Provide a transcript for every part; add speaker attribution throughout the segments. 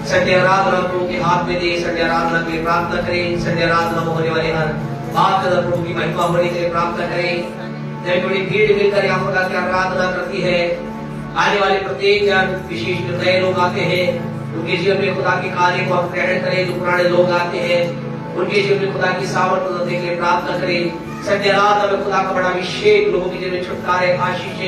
Speaker 1: Sunday आराधना प्रभु के हाथ में दे, संडे आराधना के लिए प्रार्थना करें, संडे आराधना में होने वाले हर बात प्रभु की महिमा होने के लिए प्रार्थना करें। जब बड़ी भीड़ मिलकर यहाँ खुदा की आराधना करती है, आने वाले प्रत्येक जन विशेष नए लोग आते हैं, उनके जीवन में खुदा के कार्य को हम ग्रहण करें। जो पुराने लोग आते हैं उनके जीवन में खुदा की सामर्थ्य देने के लिए प्रार्थना करें। संडे रात में खुदा का बड़ा अभिषेक लोगों के जीवन में छुटकारे, आशीष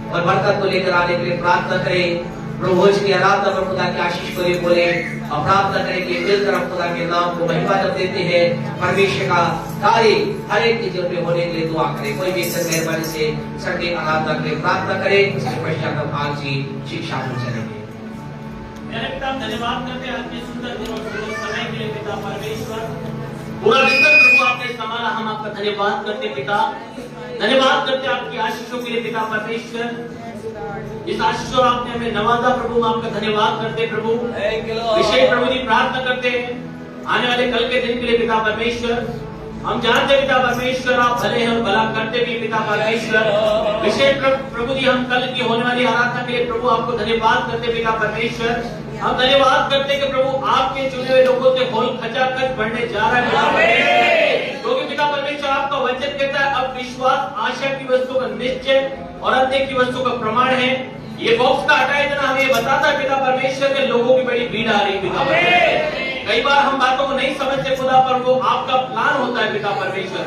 Speaker 1: और बरकत को लेकर आने के लिए प्रार्थना करें। प्रभु की आराधना पर खुदा की आशीष को लिए बोले और प्रार्थना करें कि मिलकर हम खुदा के नाम को महिमा जब देते हैं, परमेश्वर का कार्य हर एक के जीवन में होने के लिए दुआ करें। कोई भी मेहरबानी से संडे आराधना के लिए प्रार्थना करें। इसके पश्चात हम आज की शिक्षा में चलेंगे।
Speaker 2: धन्यवाद करते हैं आपके सुंदर समय के लिए पिता परमेश्वर। पूरा दिन प्रभु आपने संभाला, हम आपका धन्यवाद करते पिता। धन्यवाद करते आपकी आशीषों के लिए पिता परमेश्वर। इस आशीषों आपने हमें नवाजा प्रभु, आपका धन्यवाद करते प्रभु। विशेष प्रभु जी प्रार्थना करते हैं आने वाले कल के दिन के लिए पिता परमेश्वर। हम जानते पिता परमेश्वर आप भले हैं और भला करते भी पिता परमेश्वर। विशेष प्रभु जी हम कल की होने वाली आराधना के लिए प्रभु आपको धन्यवाद करते पिता परमेश्वर। हम धन्यवाद करते कि प्रभु आपके चुने हुए लोगों से खोल खचाखच बढ़ने जा रहा है, क्योंकि पिता परमेश्वर आपका वचन कहता है अब विश्वास आशा की वस्तु का निश्चय और अंत्य की वस्तु का प्रमाण है। ये बॉक्स का हटाए देना हमें बताता है पिता परमेश्वर के लोगों की बड़ी भीड़ आ रही पिता परमेश्वर। कई बार हम बातों को नहीं समझते खुदा, पर वो आपका प्लान होता है पिता परमेश्वर।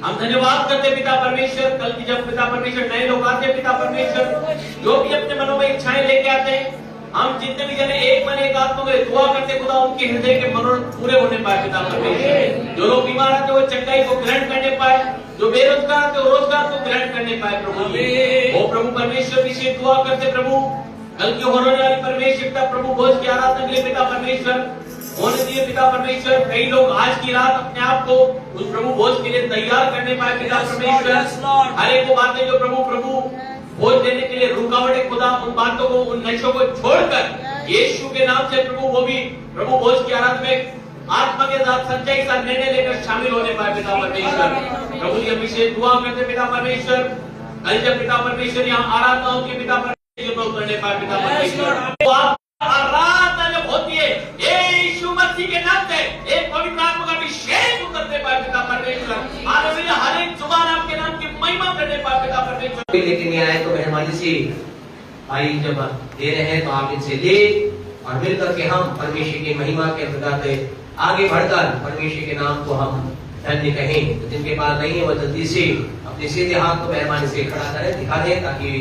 Speaker 2: हम धन्यवाद करते पिता परमेश्वर। कल की जब पिता परमेश्वर नए लोग आते हैं पिता परमेश्वर, जो भी अपने मनों में इच्छाएं लेके आते हैं, हम जितने भी जने एक मन एक आत्मा में दुआ करते खुदा उनके हृदय के मनोरथ पूरे होने पाए पिता परमेश्वर। जो लोग बीमार आते वो चंगाई को ग्रहण करने पाए, जो बेरोजगार आते वो रोजगार को ग्रहण करने पाए प्रभु। वो प्रभु परमेश्वर विशेष दुआ करते प्रभु कल की होने वाली परमेश्वर प्रभु भोज की आराधना के लिए पिता परमेश्वर होने दिए पिता परमेश्वर। कई लोग आज की रात अपने आप को उस प्रभु भोज के लिए तैयार करने पाए पिता परमेश्वर। हर एक वो बातें जो प्रभु भोज देने के लिए रुकावटें खुदा, उन बातों को उन नशों को छोड़कर यीशु के नाम से प्रभु वो भी प्रभु भोज की आराधना में आत्मा के साथ सच्चाई के साथ निर्णय लेकर शामिल होने पाए पिता परमेश्वर। प्रभु जी अभिषेक दुआ करते पिता परमेश्वर। कल जब पिता परमेश्वर यहाँ आराधना होगी पिता परमेश्वर करने पाए पिता परमेश्वर। आराधना जब होती है यीशु मसीह के नाम से एक पवित्र आत्मा का अभिषेक करते पाए पिता परमेश्वर। हालेलुया, हर एक जुबान आपके नाम की महिमा करने पाए पिता परमेश्वर।
Speaker 1: लेके नहीं आए तो मेहरबानी से भाई जब दे रहे हैं तो आप इनसे ले और मिलकर के हम परमेश्वर की महिमा के अंतर्गत आगे बढ़कर परमेश्वर के नाम को हम धन्य कहें। तो जिनके पास नहीं है वो जल्दी से अपने सीधे हाथ को मेहरबानी से खड़ा करें, दिखा दें, ताकि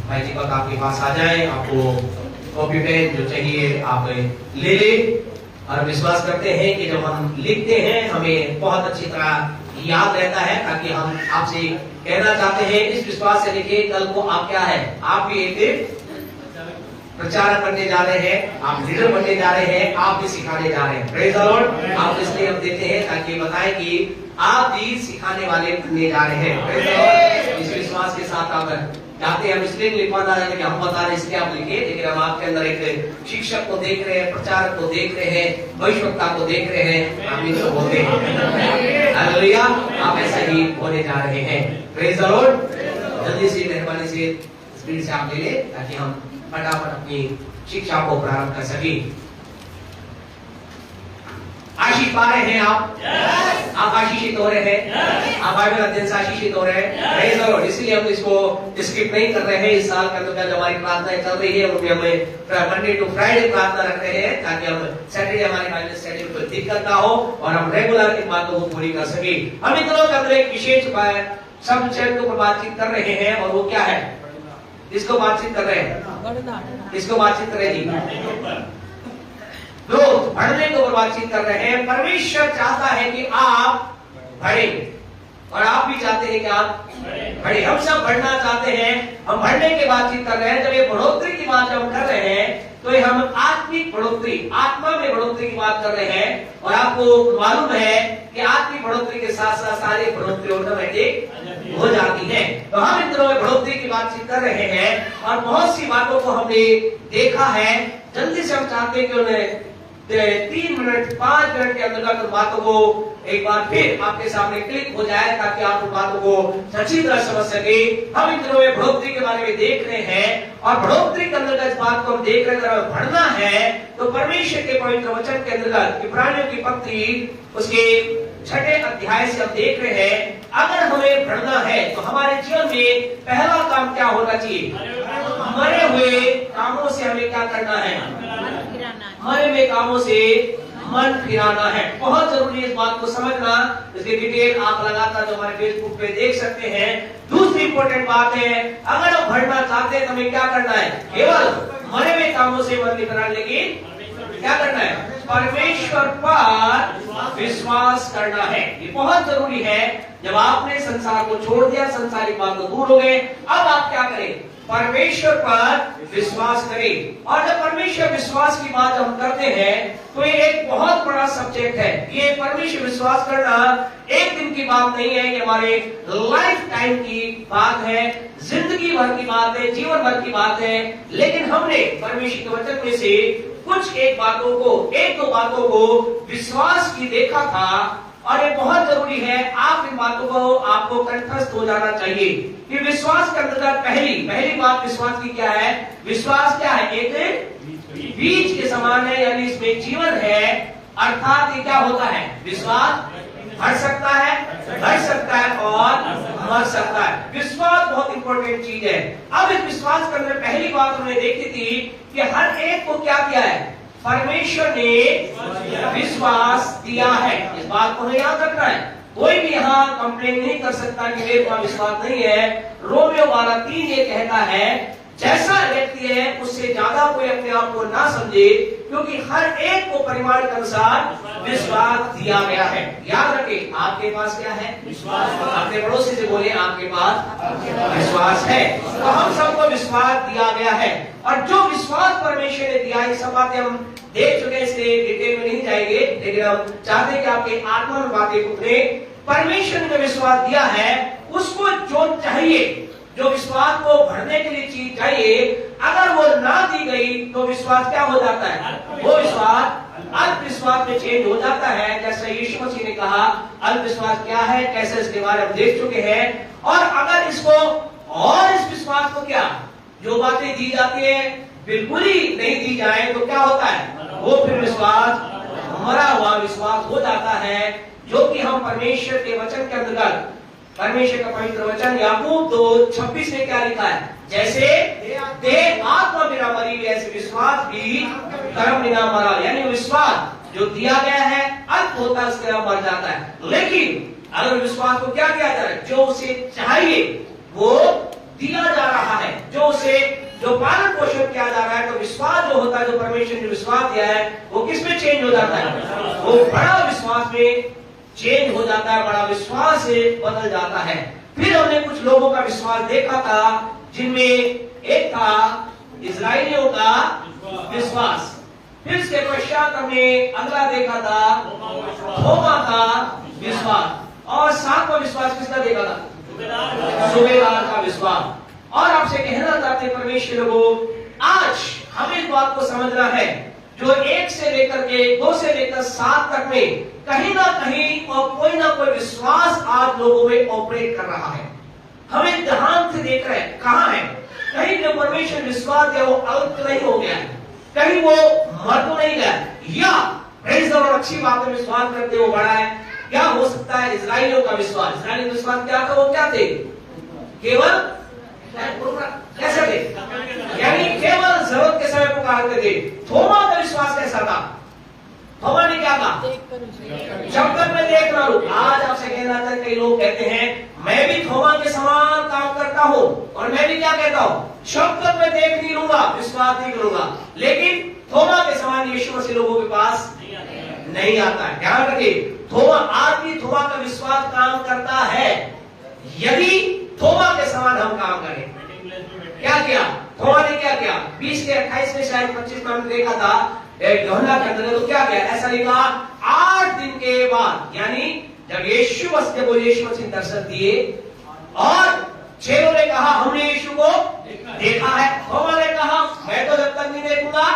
Speaker 1: भाई जी का आपके पास आ जाए। आपको कॉपी पेन जो चाहिए आप ले ले। और विश्वास करते हैं कि जब हम लिखते हैं हमें बहुत अच्छी तरह याद रहता है, ताकि हम आपसे कहना चाहते हैं इस विश्वास से लिखिए कल को आप क्या है, आप भी एक प्रचारक बनने जा रहे हैं, आप लीडर बनने जा रहे हैं, आप भी सिखाने जा रहे हैं। Praise the Lord. आप इसलिए हम देते हैं ताकि बताएं कि आप भी सिखाने वाले बनने जा रहे हैं। Praise the Lord. इस विश्वास के साथ आप जाते हैं, हम इसलिए लिखवाना है कि हम बता रहे इसलिए आप लिखिए, लेकिन हम आपके अंदर एक शिक्षक को देख रहे हैं, प्रचारक को देख रहे हैं, भविष्यवक्ता को देख रहे हैं। आमीन तो बोलते हैं। हालेलुया, आप ऐसा ही होने जा रहे हैं। Praise the Lord. जल्दी से मेहरबानी से स्पीड से आप ले ले, ताकि हम फटाफट अपनी शिक्षा को प्रारंभ कर सके। आशीष पा रहे हैं आप? आप आशीषित हो रहे हैं? आप बाइबल अध्ययन से आशीषित हो रहे हैं? Praise the Lord. इसलिए हम इसको स्किप नहीं कर रहे हैं। इस साल का जो हमारी प्रार्थना चल रही है उनमें हमें मंडे टू फ्राइडे प्रार्थना रख रहे हैं, ताकि हम सैटरडे हमारी बाइबल स्टडी में कोई दिक्कत ना हो और हम रेगुलर इन बातों को पूरी कर सके। हम इन दिनों के अंदर एक विशेष सब्जेक्ट के ऊपर बातचीत कर रहे हैं, और वो क्या है? इसको बातचीत कर रहे हैं, इसको बातचीत कर रहे हैं ग्रोथ, बढ़ने के ऊपर बातचीत कर रहे हैं। परमेश्वर चाहता है कि आप बढ़े, और आप भी चाहते हैं कि आप बढ़े। हम सब बढ़ना चाहते हैं, हम बढ़ने की बातचीत कर रहे हैं। जब ये बढ़ोतरी की बात जब कर रहे हैं तो ये हम आत्मिक बढ़ोतरी, आत्मा में बढ़ोतरी की बात कर रहे हैं। और आपको मालूम है कि आत्मिक बढ़ोतरी के साथ साथ सारी बढ़ोतरी ऑटोमेटिक हो जाती है। तो हम इन दिनों में बढ़ोतरी की बातचीत कर रहे हैं, और बहुत सी बातों को हमने देखा है। जल्दी से हम चाहते हैं कि उन्हें 3 मिनट 5 मिनट के अंदर बातों को एक बार फिर आपके सामने क्लिक हो जाए, ताकि आप उन बातों को सच्ची तरह समझ सके। हम इन दिनों में बढ़ोतरी के बारे में देख रहे हैं, और बढ़ोतरी के अंदर इस बात को हम देख रहे हैं। अगर बढ़ना है तो तो परमेश्वर के पवित्र वचन के अंतर्गत इब्रानियों की पत्री उसके 6 अध्याय से हम देख रहे हैं, अगर हमें बढ़ना है तो हमारे जीवन में पहला काम क्या होना चाहिए? मरे हुए कामों से हमें क्या करना है? मरे हुए कामों से मन फिराना है। बहुत जरूरी है इस बात को समझना। इसकी डिटेल आप लगातार जो हमारे फेसबुक पे देख सकते हैं। दूसरी इंपॉर्टेंट बात है, अगर हम बढ़ना चाहते हैं तो हमें क्या करना है? केवल मरे हुए कामों से मन नहीं फिराना, लेकिन क्या करना है? परमेश्वर पर विश्वास करना है। ये बहुत जरूरी है। जब आपने संसार को छोड़ दिया, संसारिक बात को दूर हो गए, अब आप क्या करें? परमेश्वर पर विश्वास करें। और जब परमेश्वर विश्वास की बात हम करते हैं तो ये एक बहुत बड़ा सब्जेक्ट है। ये परमेश्वर विश्वास करना एक दिन की बात नहीं है, ये हमारे लाइफ टाइम की बात है, जिंदगी भर की बात है, जीवन भर की बात है। लेकिन हमने परमेश्वर के वचन में से कुछ एक दो बातों को विश्वास की देखा था, और ये बहुत जरूरी है। आप इन बातों को आपको कंठस्थ हो जाना चाहिए कि विश्वास के अंतर्गत पहली बात विश्वास की क्या है? विश्वास क्या है? एक बीज के समान है, यानी इसमें जीवन है। अर्थात ये क्या होता है? विश्वास बढ़ सकता है, घट सकता है और मर सकता है। विश्वास बहुत इंपॉर्टेंट चीज है। अब इस विश्वास के अंदर पहली बात हमने देखी थी कि हर एक को क्या किया है? परमेश्वर ने विश्वास दिया है। इस बात को हमें याद रखना है। कोई भी यहाँ कंप्लेन नहीं कर सकता कि मेरे पास विश्वास नहीं है। रोमियो 12:3 ये कहता है, जैसा व्यक्ति है उससे ज्यादा कोई अपने आप को ना समझे, क्योंकि हर एक को परिमाण के अनुसार विश्वास दिया गया है। याद रखें, आपके पास क्या है? विश्वास। अपने पड़ोसी से बोले, आपके पास विश्वास है। तो हम सबको विश्वास दिया गया है, और जो विश्वास परमेश्वर ने दिया, ये सब बातें हम देख चुके हैं, इसलिए डिटेल में नहीं जाएंगे। लेकिन हम चाहते हैं कि आपके आत्मा में बातें उतरे। परमेश्वर ने जो विश्वास दिया है, उसको जो चाहिए, जो विश्वास को बढ़ने के लिए चीज चाहिए, अगर वो ना दी गई तो विश्वास क्या हो जाता है? वो विश्वास अल्पविश्वास में चेंज हो जाता है। जैसे यीशु मसीह ने कहा, अल्पविश्वास क्या है, कैसे इसके बारे में देख चुके हैं। और अगर इसको और इस विश्वास को क्या, जो बातें दी जाती है बिल्कुल ही नहीं दी जाए तो क्या होता है? वो फिर विश्वास मरा हुआ विश्वास हो जाता है, जो कि हम परमेश्वर के वचन के अंतर्गत, परमेश्वर का पवित्र वचन याकूब 2:26 में क्या लिखा है? जैसे देह आत्मा बिना मरी हुई, ऐसे विश्वास भी कर्म बिना मरा। यानी विश्वास जो दिया गया है अल्प होता है, उसके मर जाता है। लेकिन अगर विश्वास को क्या किया जाए, जो उसे चाहिए वो दिया जा रहा है, जो उसे जो पालन पोषण किया जा रहा है, तो विश्वास जो होता है, जो परमेश्वर ने विश्वास दिया है, वो किस में चेंज हो जाता है? वो बड़ा विश्वास में चेंज हो जाता है, बड़ा विश्वास से बदल जाता है। फिर हमने कुछ लोगों का विश्वास देखा था, जिनमें एक था इस्राएलियों का विश्वास। फिर इसके पश्चात हमने अगला देखा था थोमा का विश्वास, और सातवां विश्वास किसका देखा था? सूबेदार का विश्वास। और आपसे कहना चाहते हैं परमेश्वर को, आज हमें इस बात को समझना है, जो 1 से लेकर के 2 से लेकर 7 तक में कहीं ना कहीं और कोई ना कोई विश्वास आज लोगों में ऑपरेट कर रहा है। हमें ध्यान से देख रहे हैं, कहां है? कहीं जो परमेश्वर विश्वास है वो अल्प नहीं हो गया है, कहीं वो मर तो नहीं गया, या प्रेज़ द लॉर्ड, अच्छी बात है, विश्वास करते वो बड़ा है। क्या हो सकता है? इस्राएलियों का विश्वास, इस्राएलियों का विश्वास क्या था? वो क्या थे? केवल कैसे थे? यानी केवल जरूरत के समय पुकारते थे। थोमा का विश्वास कैसा था? थोमा ने क्या कहा? जब तक मैं देख रहा हूं। आज आपसे कहना था, कई लोग कहते हैं मैं भी थोमा के समान काम करता हूं, और मैं भी क्या कहता हूं? जब तक मैं देख नहीं लूंगा, विश्वास नहीं करूंगा। लेकिन थोमा के समान यीशु मसीह लोगों के पास नहीं आता है। ध्यान रखिए, थोमा आज भी थोमा का विश्वास काम करता है, यदि थोमा के समान हम काम करें। क्या किया थोमा ने? क्या किया? 20 के 28 में शायद 25 में हमने देखा था यूहन्ना के अंदर, तो क्या किया? ऐसा लिखा, 8 दिन के बाद, यानी जब यीशु मसीह दर्शन दिए और चेलों ने कहा हमने यीशु को देखा है, थोमा ने कहा मैं तो जब तक नहीं देखूंगा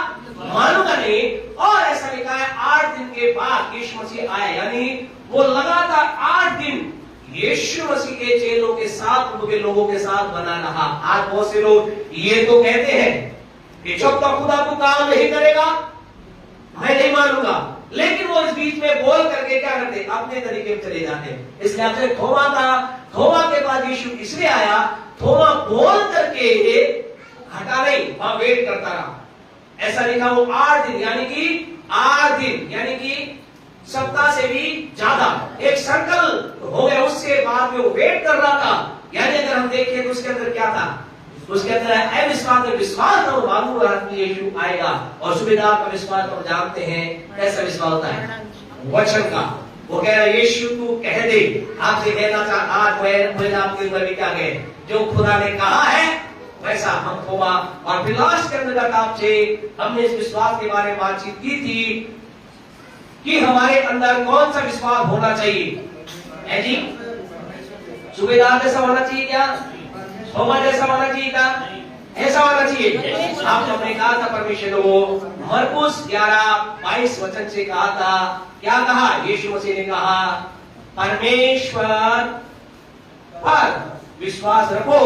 Speaker 1: मानूंगा नहीं। और ऐसा लिखा है 8 दिन के बाद यीशु मसीह आए, यानी वो लगातार 8 दिन यीशु मसीह के चेलों के साथ, उनके लोगों के साथ बना रहा। आज बहुत से लोग ये तो कहते हैं कि जब तक खुदा तू काम नहीं करेगा वो इस बीच में बोल करके क्या करते, अपने तरीके में चले जाते। इसलिए आपसे थोमा था, थोमा के बाद यीशु इसलिए आया, थोमा बोल करके हटा नहीं, वहां वेट करता रहा। ऐसा लिखा वो 8 दिन, यानी कि 8 दिन, यानी कि सप्ताह से भी ज्यादा एक सर्कल हो गया, उसके बाद में वो वेट कर रहा था। यानी अगर हम देखें तो उसके अंदर क्या था, उसके अंदर अविश्वास में विश्वास और मालूम रहा कि यीशु आएगा। और सुबेदार का विश्वास हम जानते हैं कैसा विश्वास होता है, वचन का। वो कह रहा है यीशु तू कह दे, आपसे कहना चाहता आज मैं आपके ऊपर भी क्या कहे, जो खुदा ने कहा है वैसा हम होगा। और विलास के अंदर आपसे हमने इस विश्वास के बारे में बातचीत की थी कि हमारे अंदर कौन सा विश्वास होना चाहिए है जी। सुबेदार जैसा होना चाहिए क्या, थोमा जैसा होना चाहिए क्या, ऐसा होना चाहिए। आपने हमने कहा था परमेश्वर को मरकुस 11:22 वचन से कहा था, क्या कहा, यीशु मसीह ने कहा परमेश्वर पर विश्वास रखो।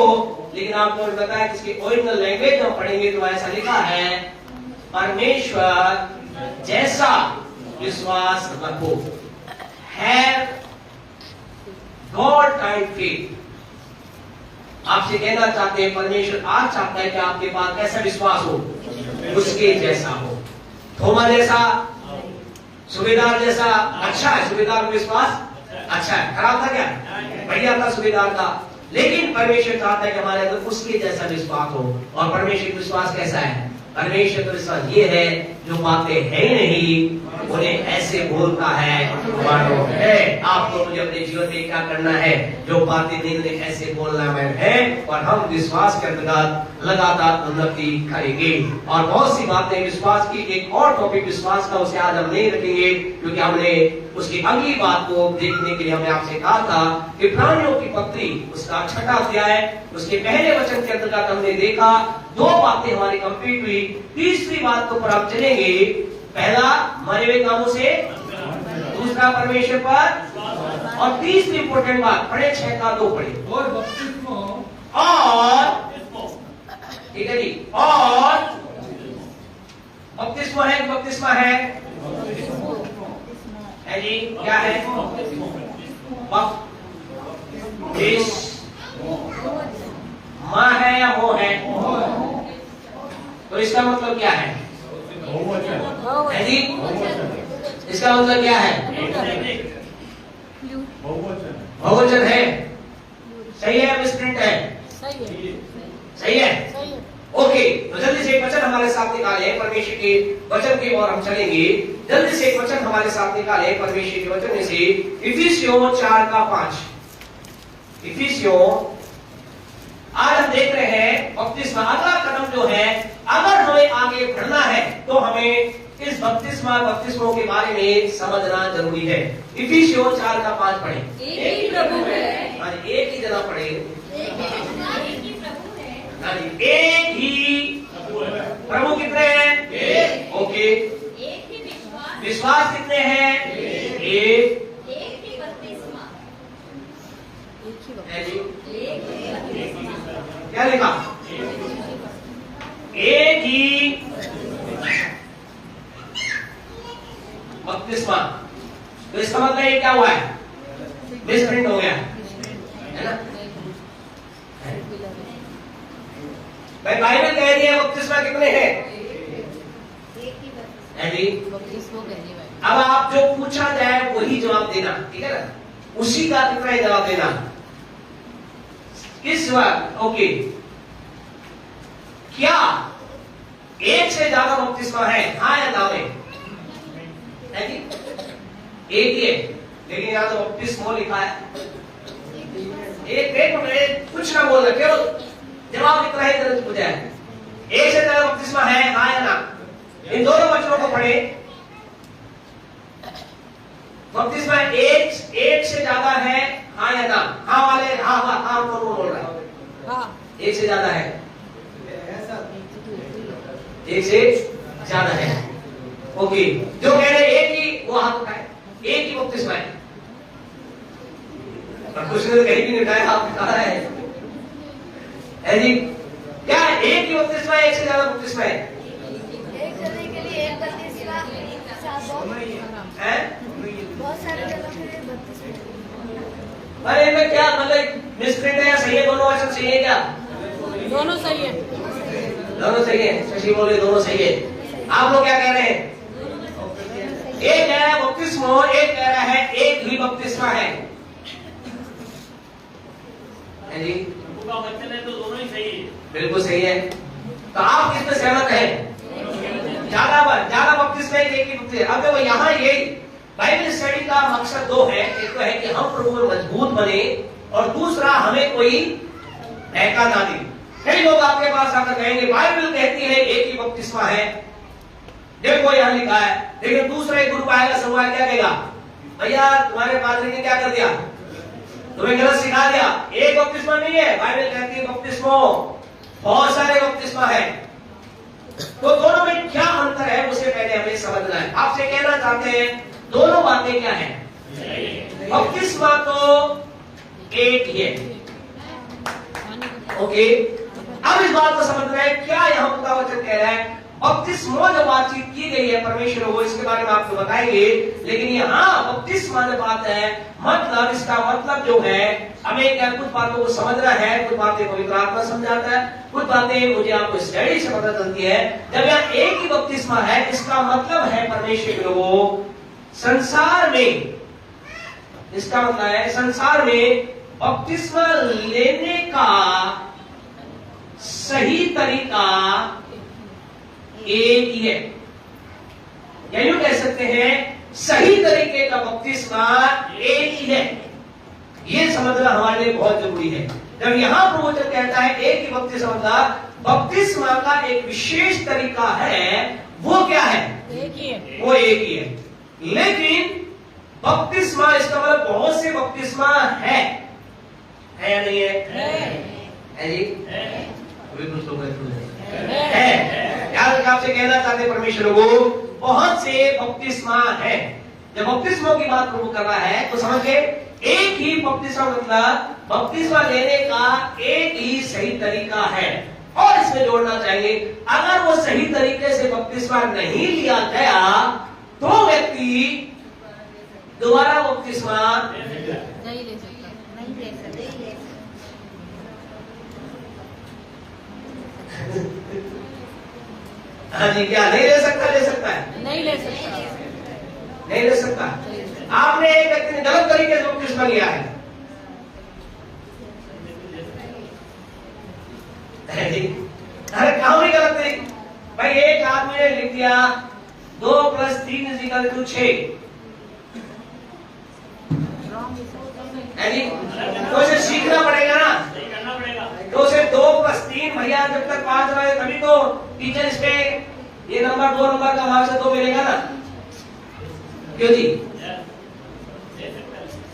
Speaker 1: लेकिन आपको बताया कि इसकी ओरिजिनल लैंग्वेज में पढ़ेंगे तो ऐसा लिखा है परमेश्वर जैसा विश्वास रखो, हैव गॉड काइंड फेथ। आपसे कहना चाहते हैं परमेश्वर आज चाहता है कि आपके पास कैसा विश्वास हो, उसके जैसा हो। थोमा जैसा, सुबेदार जैसा अच्छा है, सुबेदार का विश्वास अच्छा है, खराब था क्या, बढ़िया था सुबेदार का। लेकिन परमेश्वर चाहता है कि हमारे अंदर उसके जैसा विश्वास हो। और परमेश्वर का विश्वास कैसा है, परमेश्वर का विश्वास ये है जो बातें है ही नहीं उन्हें ऐसे बोलता है मानो है। आपको मुझे अपने जीवन में क्या करना है, जो बातें नहीं उन्हें ऐसे बोलना है, और हम विश्वास के अंतर्गत लगातार उन्नति करेंगे। और बहुत सी बातें विश्वास की, एक और टॉपिक विश्वास का, उसे आज हम नहीं रखेंगे क्योंकि हमने उसकी अगली बात को देखने के लिए हमने आपसे कहा था कि इब्रानियों की पत्री उसका 6वां अध्याय उसके पहले वचन के अंतर्गत हमने देखा 2 बातें हमारी कंप्लीट हुई। तीसरी बात को पर हम चलेंगे, पहला मरे हुए कामों से, दूसरा परमेश्वर पर, और तीसरी इंपोर्टेंट बात पढ़े 6 का 2 पढ़े, और बपतिस्मा, और ठीक है जी, और बपतिस्मा है, बपतिस्मा है जी, क्या है, माँ है या हो है, तो इसका मतलब क्या है जी, इसका मतलब क्या है, बहुवचन है, सही है, मिसप्रिंट है, सही है, ओके। तो जल्दी से एक वचन हमारे साथ निकाले, परमेश्वर के वचन की ओर हम चलेंगे। जल्दी से एक वचन हमारे साथ निकाले परमेश्वर के वचन में से, इफिसियों 4:5। इफिसियों, आज हम देख रहे हैं बपतिस्मा। अगला कदम जो है, अगर हमें आगे बढ़ना है तो हमें इस बपतिस्मों के बारे में समझना जरूरी है। इफिसियों 4:5 पढ़े।
Speaker 3: एक ही प्रभु है,
Speaker 1: एक ही जगह पढ़े, एक ही प्रभु कितने हैं, एक, ओके।
Speaker 3: एक ही
Speaker 1: विश्वास कितने हैं, एक
Speaker 3: ही बपतिस्मा,
Speaker 1: क्या लिखा, एक ही बपतिस्मा। तो इसका मतलब ये क्या हुआ है, मिसप्रिंट हो गया है ना। भाई बाइबल कह रही है बपतिस्मा कितने हैं, अब आप जो पूछा जाए वही जवाब देना, ठीक है ना, उसी का कितना ही जवाब देना। किस बात, ओके, क्या एक से ज्यादा बपतिस्मा है, हाँ या ना में, है जी, एक ही है, लेकिन यहाँ तो बपतिस्मो लिखा है। एक कुछ ना बोल रहे, केवल जवाब इतना ही गलत पूछा है, एक से ज्यादा बपतिस्मा है, हाँ या ना। इन दोनों वचनों को पढ़े, बपतिस्मा एक से ज्यादा है, हाँ या ना। हाँ वाले, हाँ हाँ हाँ कौन बोल रहा है, हाँ एक से ज्यादा है, एक से ज्यादा है, ओके। जो कह रहे एक ही, वो हाथ उठाए, एक ही बपतिस्मा है, और कुछ ने कहीं भी नहीं उठाया, हाथ उठा रहा है जी। क्या है, एक ही बपतिस्मा है, एक से ज्यादा बपतिस्मा है,
Speaker 3: एक जने के लिए एक बपतिस्मा,
Speaker 1: है अरे इनमें क्या मतलब मिसप्रिंट है या सही है? दोनों वचन सही है क्या?
Speaker 4: दोनों सही है।
Speaker 1: दोनों सही है। शशि बोले दोनों सही है। आप लोग क्या कह रहे हैं? एक कह रहा है बपतिस्मो, एक कह रहा है एक ही बपतिस्मा है जी।
Speaker 2: प्रभु का वचन है तो दोनों ही सही है।
Speaker 1: बिल्कुल सही है। तो आप किस पे सहमत हैं? ज्यादा बपतिस्मा एक ही बपतिस्मा। अब देखो यहाँ ये बाइबल स्टडी का मकसद दो है। एक तो है कि हम प्रभु में मजबूत बने और दूसरा हमें कोई बहका ना दे। कई लोग आपके पास आकर कहेंगे बाइबल कहती है एक ही बपतिस्मा है, देखो यहाँ लिखा है, लेकिन दूसरा एक ग्रुप आएगा, सवाल क्या कहेगा? भैया तुम्हारे पादरी ने क्या कर दिया? तुम्हें गलत सिखा दिया। एक बपतिस्मा नहीं है, बाइबल कहती है बपतिस्मो बहुत सारे बपतिस्मा है। तो दोनों में क्या अंतर है उसे पहले हमें समझना है। आपसे कहना चाहते हैं दोनों बातें क्या है? बपतिस्मा तो एक ही है। ओके, अब इस बात को समझना है क्या यहाँ खुदा वचन कह रहा है। बपतिस्मा जो बातचीत की गई है परमेश्वर वो इसके बारे में आपको बताएंगे, लेकिन यहाँ बपतिस्मा जो बात है मतलब इसका मतलब जो है हमें क्या कुछ बातों को समझना है, कुछ बातें पवित्र आत्मा समझाता है, कुछ बातें मुझे आपको स्टडी से पता चलती है। जब यहाँ एक ही बपतिस्मा है इसका मतलब है परमेश्वर लोगों संसार में, इसका मतलब है संसार में बपतिस्मा लेने का सही तरीका एक ही है। या यूं कह सकते हैं सही तरीके का बपतिस्मा एक ही है। ये समझना हमारे लिए बहुत जरूरी है। जब यहां प्रभु वचन कहता है एक ही बपतिस्मा, बपतिस्मा का एक विशेष तरीका है, वो क्या है?
Speaker 4: एक ही है।
Speaker 1: वो एक ही है। लेकिन बपतिस्मा इसका मतलब बहुत से बपतिस्मा है या नहीं है? है जी? अभी कुछ लोग है। याद आपसे कहना चाहते परमेश्वर को बहुत से बपतिस्मा है। जब बपतिस्मा की बात प्रभु कर रहा है तो समझे एक ही बपतिस्मा मतलब बपतिस्मा लेने का एक ही सही तरीका है। और इसमें जोड़ना चाहिए अगर वो सही तरीके से बपतिस्मा नहीं लिया गया तो व्यक्ति दोबारा बपतिस्मा
Speaker 4: नहीं ले सकता। नहीं ले सकता।
Speaker 1: हाँ जी, क्या नहीं ले सकता? ले सकता है?
Speaker 4: नहीं ले सकता।
Speaker 1: नहीं ले सकता। आपने एक व्यक्ति ने गलत तरीके से बपतिस्मा लिया है जी। अरे कहाँ भी गलत तरीके? भाई एक आदमी ने लिख दिया 2 + 3 = 6 है जी। तो इसे सीखना पड़ेगा ना,
Speaker 2: सही करना पड़ेगा।
Speaker 1: तो उसे 2 + 3 भैया जब तक 5 रहे तभी तो टीचर इस पे ये नंबर 2 नंबर का वहां से 2 मिलेगा ना, क्यों जी?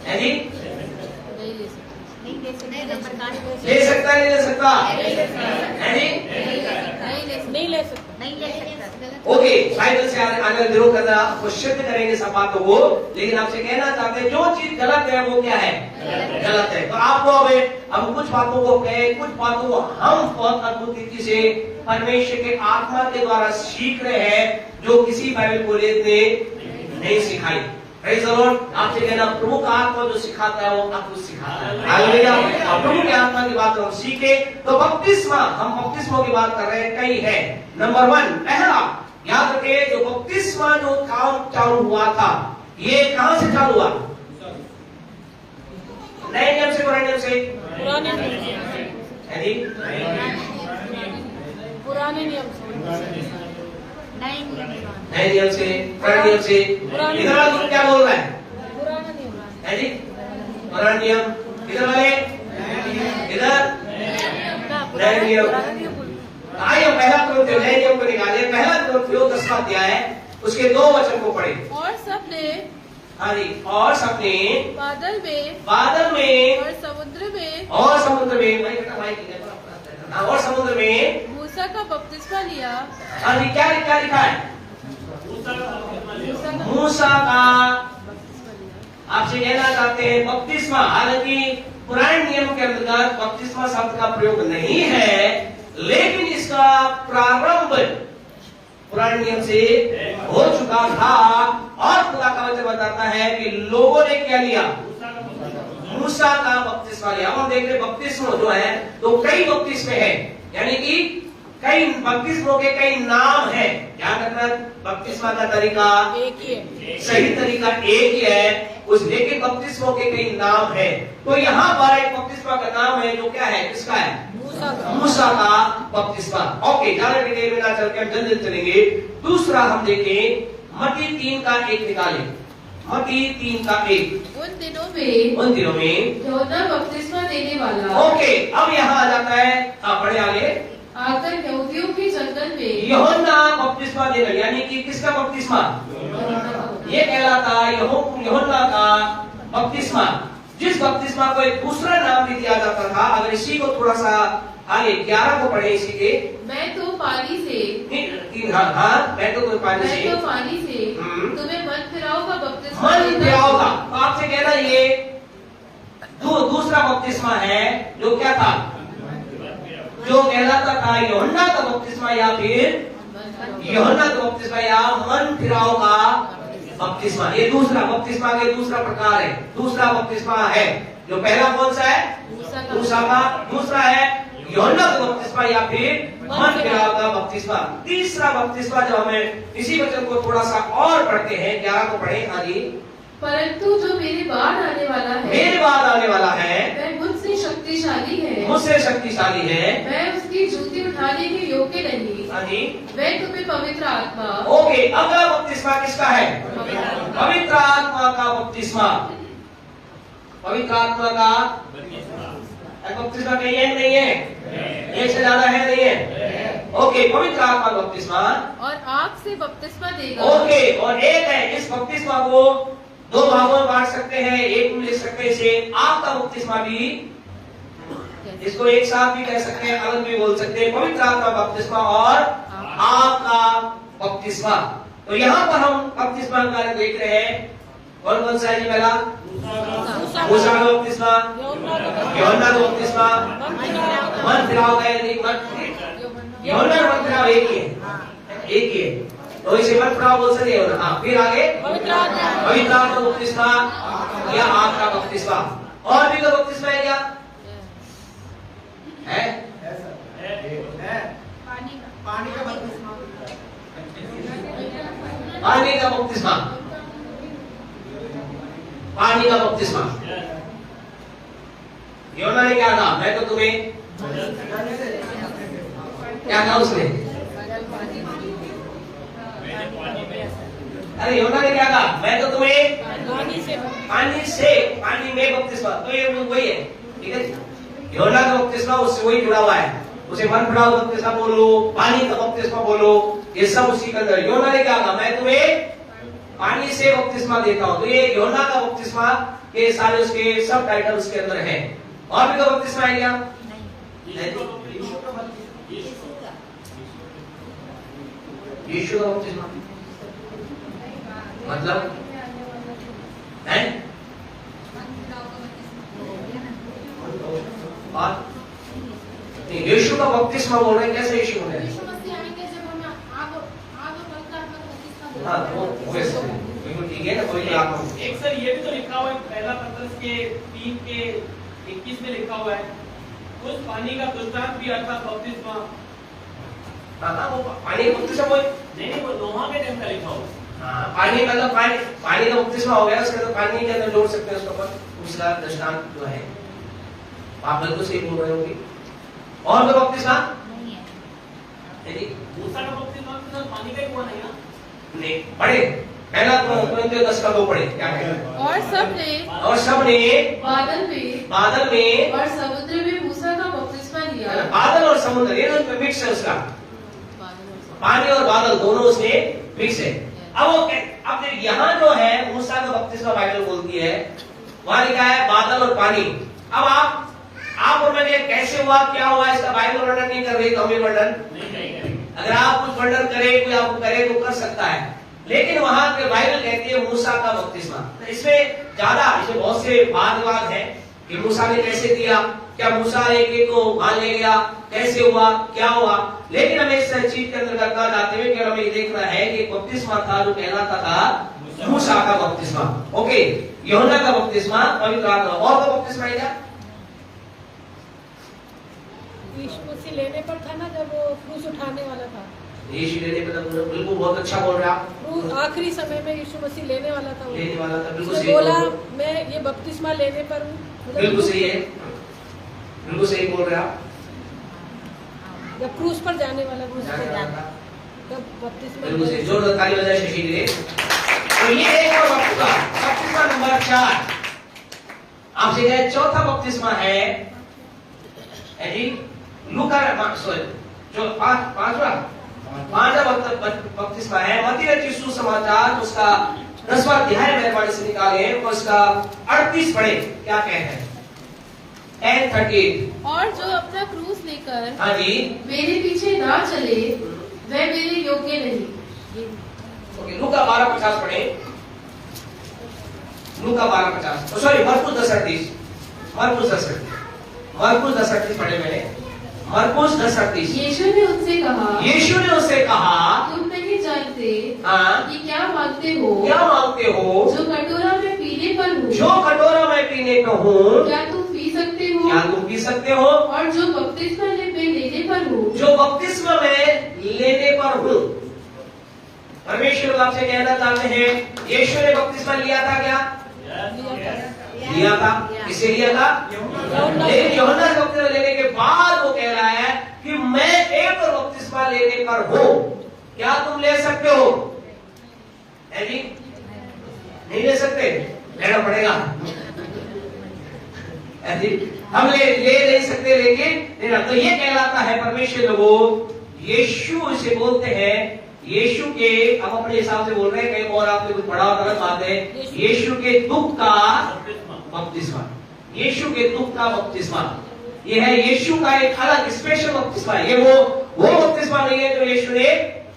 Speaker 1: है जी?
Speaker 4: नहीं ले सकता। नहीं ले सकता।
Speaker 1: ले सकता नहीं ले सकता? है जी?
Speaker 4: नहीं ले सकता। नहीं ले सकता।
Speaker 1: ओके, बाइबल से आगे विरोध करना आपको सिद्ध करेंगे सब बातों को, लेकिन आपसे कहना चाहते हैं जो चीज गलत है वो क्या है? गलत है। तो आपको अब कुछ बातों को कहे, कुछ बातों को हम बहुत अद्भुत रीति से परमेश्वर के आत्मा के द्वारा सीख रहे हैं जो किसी बाइबल कॉलेज ने नहीं सिखाई। Praise the Lord. आपसे कहना प्रभु का आत्मा जो सिखाता है वो अद्भुत सिखाता है। हालेलुया। प्रभु के आत्मा की बात हम सीखे। तो बपतिस्मा, हम बपतिस्मा की बात कर रहे हैं, कई है। नंबर 1 पहला याद रखिए, जो बपतिस्मा जो काम चालू हुआ था ये कहां से चालू हुआ? नए नियम से पुराने नियम से?
Speaker 4: पुराने नियम
Speaker 1: है जी?
Speaker 4: पुराने नियम से।
Speaker 1: नए नियम से, पुराने नियम से। इधर वाला क्या बोल रहा है?
Speaker 4: पुराना नियम
Speaker 1: है जी? पुराना नियम। इधर वाले इधर नए नियम। आइए पहला कुरिन्थियों नए नियम को निकालिए। पहला कुरिन्थियों 10वां अध्याय उसके 2 वचन को पढ़े।
Speaker 4: और सबने
Speaker 1: हाँ जी, और सबने
Speaker 4: बादल में और समुद्र में
Speaker 1: और समुद्र में और समुद्र में
Speaker 4: मूसा का बपतिस्मा लिया।
Speaker 1: हाँ जी, क्या लिखा है? मूसा का। आपसे कहना चाहते हैं बपतिस्मा, हालांकि पुराने नियम के अंतर्गत बपतिस्मा शब्द का प्रयोग नहीं है, लेकिन इसका प्रारंभ पुराने नियम से हो चुका था। और खुदा का वचन बताता है कि लोगों ने क्या लिया? मूसा का बपतिस्मा लिया। अब हम देख रहे बपतिस्मा जो है तो कई बपतिस्मे हैं, यानी कि कई बपतिस्मों के कई नाम हैं। ध्यान रखना, बपतिस्मा का तरीका
Speaker 4: एक ही है।
Speaker 1: सही तरीका एक ही है उस, लेकिन बपतिस्मों के कई नाम हैं। तो यहाँ पर एक बपतिस्मा का नाम है जो क्या है, किसका है, मूसा का बपतिस्मा। ओके, ज्यादा डिटेल में ना चल के हम जल्दी चलेंगे। दूसरा हम देखें मत्ती 3 का 1 निकालें। मत्ती 3 का 1।
Speaker 4: उन दिनों में यूहन्ना बपतिस्मा देने वाला
Speaker 1: ओके, अब यहाँ आ जाता है, पढ़े आगे,
Speaker 4: आकर यहूदियों के जंगल में
Speaker 1: यूहन्ना बपतिस्मा देगा, यानी कि किसका बपतिस्मा, ये कहलाता यूहन्ना का बपतिस्मा। जिस बपतिस्मा को एक दूसरा नाम भी दिया जाता था। अगर इसी को थोड़ा सा आगे 11 को पढ़े, इसी के,
Speaker 4: मैं तो पानी से
Speaker 1: मैं तो पानी से
Speaker 4: तुम्हें मन फिराओ का बपतिस्मा
Speaker 1: मन
Speaker 4: देता
Speaker 1: फिराओ का।
Speaker 4: हूं।
Speaker 1: तो आपसे कहना ये दूसरा बपतिस्मा है जो क्या था, जो कहलाता था यूहन्ना का बपतिस्मा या फिर यूहन्ना का बपतिस्मा या मन फिराओ का बपतिस्मा। ये दूसरा बपतिस्मा के दूसरा प्रकार है, दूसरा बपतिस्मा है। जो पहला कौन सा है, मूसा का, दूसरा है यूहन्ना का बपतिस्मा या फिर मन फिराओ का बपतिस्मा। तीसरा बपतिस्मा जो हमें इसी वचन को थोड़ा सा और पढ़ते हैं, 11 को पढ़े। हाँ जी,
Speaker 4: परंतु जो मेरे बाद आने वाला है,
Speaker 1: मेरे बाद आने वाला है,
Speaker 4: वह मुझसे शक्तिशाली है,
Speaker 1: मुझसे शक्तिशाली है,
Speaker 4: मैं उसकी जूती उठाने के योग्य नहीं।
Speaker 1: हाँ जी,
Speaker 4: वह तुम्हें पवित्र आत्मा
Speaker 1: ओके। अगला बपतिस्मा किसका है, पवित्र आत्मा का बपतिस्मा। पवित्र आत्मा का बपतिस्मा कहीं है नहीं है, एक से ज्यादा है नहीं है। ओके, पवित्र आत्मा का बपतिस्मा
Speaker 4: और आग से बपतिस्मा देगा।
Speaker 1: ओके, और एक है, इस बपतिस्मा को 2 भागों में बांट सकते हैं, एक में लिख सकते हैं इसे आग का बपतिस्मा भी, इसको एक साथ भी कह सकते हैं, अलग भी बोल सकते हैं, पवित्र आत्मा का बपतिस्मा और आग का बपतिस्मा। तो यहाँ पर हम बपतिस्मा का कार्य देख रहे हैं। कौन कौन सा है जी, पहला मूसा का बपतिस्मा, यूहन्ना का बपतिस्मा, मन फिराओ का, यूहन्ना का मन फिराओ एक ही है, एक ही है। तो इसे मन फिराओ बोल सकते हो ना। फिर आगे पवित्र आत्मा का बपतिस्मा या आग का बपतिस्मा। और भी कोई बपतिस्मा है क्या, है?
Speaker 5: पानी का बपतिस्मा।
Speaker 1: पानी का बपतिस्मा, पानी का बपतिस्मा। यूहन्ना ने क्या कहा, मैं तो तुम्हें, क्या कहा उसने, अरे यूहन्ना ने क्या कहा, मैं तो तुम्हें पानी में बपतिस्मा। तो ये वही है, ठीक है। यूहन्ना का बपतिस्मा उससे वही जुड़ा हुआ है, उसे मन फिराओ बपतिस्मा बोलो, पानी का बपतिस्मा बोलो, ये सब उसी के अंदर। यूहन्ना ने क्या कहा, मैं तुम्हें पानी से बपतिस्मा देता हूं। तो ये यूहन्ना का बपतिस्मा के सारे उसके सब टाइटल उसके अंदर हैं। और भी कोई बपतिस्मा है क्या, यीशु का बपतिस्मा मतलब है, और यीशु का बपतिस्मा बोल रहे हैं, कैसे यीशु बोल रहे हैं, हाँ बिल्कुल ठीक है ना, कोई बात
Speaker 2: एक सर ये भी तो लिखा हुआ है, पहला पत्रस के 3 के 21 में लिखा हुआ है, उस पानी का दृष्टांत भी अर्थात बपतिस्मा।
Speaker 1: हाँ, वो पानी का बपतिस्मा बोल
Speaker 2: नहीं, वो नोहा के टाइम का लिखा हुआ है।
Speaker 1: पानी मतलब पानी का बपतिस्मा हो गया, उसके अंदर पानी के अंदर जोड़ सकते हैं उसका, पर उसका दृष्टांत जो है आप बिल्कुल सही बोल रहे होंगे। और तो बपतिस्मा नहीं,
Speaker 2: मूसा का बपतिस्मा तो पानी का ही हुआ नहीं ना,
Speaker 1: नहीं पढ़े, पहला कुरिन्थियों 10 का 2 पढ़े, क्या है,
Speaker 4: और सबने बादल में और समुद्र में मूसा का बपतिस्मा लिया।
Speaker 1: बादल और समुद्र ये दोनों मिक्स है उसका, पानी और बादल दोनों उसमें मिक्स है। अब वो अब यहाँ जो है मूसा का बपतिस्मा बाइबल बोलती है, वहां लिखा है बादल और पानी। अब आप और मैंने कैसे हुआ, क्या हुआ, इसका बाइबल वर्णन नहीं कर रही, तो हमें वर्णन, अगर आप कुछ वर्णन करें, कोई आपको करे तो कर सकता है, लेकिन वहां के बाइबल कहती है मूसा का बपतिस्मा। तो इसमें बहुत से वाद विवाद है कि मूसा ने कैसे दिया, क्या मूसा एक को वहां ले गया, कैसे हुआ, क्या हुआ, लेकिन हमें इस चीज के अंदर करना चाहते हुए कि हमें ये देखना है कि बपतिस्मा था जो कहलाता था मूसा का बपतिस्मा। ओके, यूहन्ना का बपतिस्मा, पवित्र आत्मा। और का बपतिस्मा है क्या?
Speaker 6: यीशु मसीह लेने पर था ना, जब वो क्रूस उठाने वाला था।
Speaker 1: यीशु लेने पर, बिल्कुल बहुत अच्छा बोल रहे आप।
Speaker 6: क्रूस आखिरी समय में यीशु मसीह लेने वाला था।
Speaker 1: लेने वाला था, बिल्कुल
Speaker 6: उसने
Speaker 1: सही
Speaker 6: बोला
Speaker 1: बोल रहे हो।
Speaker 6: मैं ये बपतिस्मा लेने पर हूँ।
Speaker 1: बिल्कुल सही है, बिल्कुल सही बोल रहे आप।
Speaker 6: जब क्रूस पर जाने वाला, क्रूस
Speaker 1: जाने
Speaker 6: पर
Speaker 1: वाला था।
Speaker 6: तब बपतिस्मा
Speaker 1: बिल्कुल सही, जोरदार ताली बजाए शशि के लिए। तो ये एक और बपतिस्मा नंबर 4 आपसे कहे। चौथा बपतिस्मा है जी लूका, सॉरी जो पांचवा बपतिस्मा है मत्ती रचित सुसमाचार, उसका 10वां अध्याय मेहरबानी से निकाले और उसका 38 पढ़े। क्या कहते हैं? 10:38।
Speaker 4: और जो अपना क्रूस लेकर
Speaker 1: हाँ जी,
Speaker 4: मेरे पीछे ना चले वह मेरे योग्य नहीं।
Speaker 1: ओके, लूका 12:50 पढ़े। लूका 12:50, सॉरी मरकुस 10:38, मरकुस 10:38 पढ़े मैंने। मरकुस 10:38।
Speaker 4: यीशु ने उससे कहा,
Speaker 1: यीशु ने उससे कहा,
Speaker 4: तुम नहीं जानते
Speaker 1: हाँ,
Speaker 4: कि क्या मांगते हो।
Speaker 1: क्या मांगते हो?
Speaker 4: जो कटोरा में पीने पर हूँ,
Speaker 1: जो कटोरा मैं पीने को हूँ,
Speaker 4: क्या तुम पी सकते हो?
Speaker 1: क्या तुम पी सकते हो?
Speaker 4: और जो बपतिस्मा मैं लेने पर हूँ,
Speaker 1: जो बपतिस्मा मैं लेने पर हूँ। परमेश्वर आपसे कहना चाहते हैं, यीशु ने बपतिस्मा लिया था क्या? लिया था। किसे लिया था? लेकिन यूहन्ना से बपतिस्मा लेने के बाद वो कह रहा है कि मैं एक और बपतिस्मा लेने पर हूँ, क्या तुम ले सकते हो? है जी? नहीं ले सकते, लेना पड़ेगा। है जी? हम ले नहीं सकते, लेकिन तो ये कहलाता है परमेश्वर लोगों, यीशु से बोलते हैं, यीशु के, हम अपने हिसाब से बोल रहे हैं, कहीं और आपने कुछ पढ़ा गलत बात है। यीशु के दुख का बपतिस्मा, यीशु के दुख का बपतिस्मा, ये है यीशु का एक अलग स्पेशल बपतिस्मा। ये वो बपतिस्मा नहीं है जो यीशु ने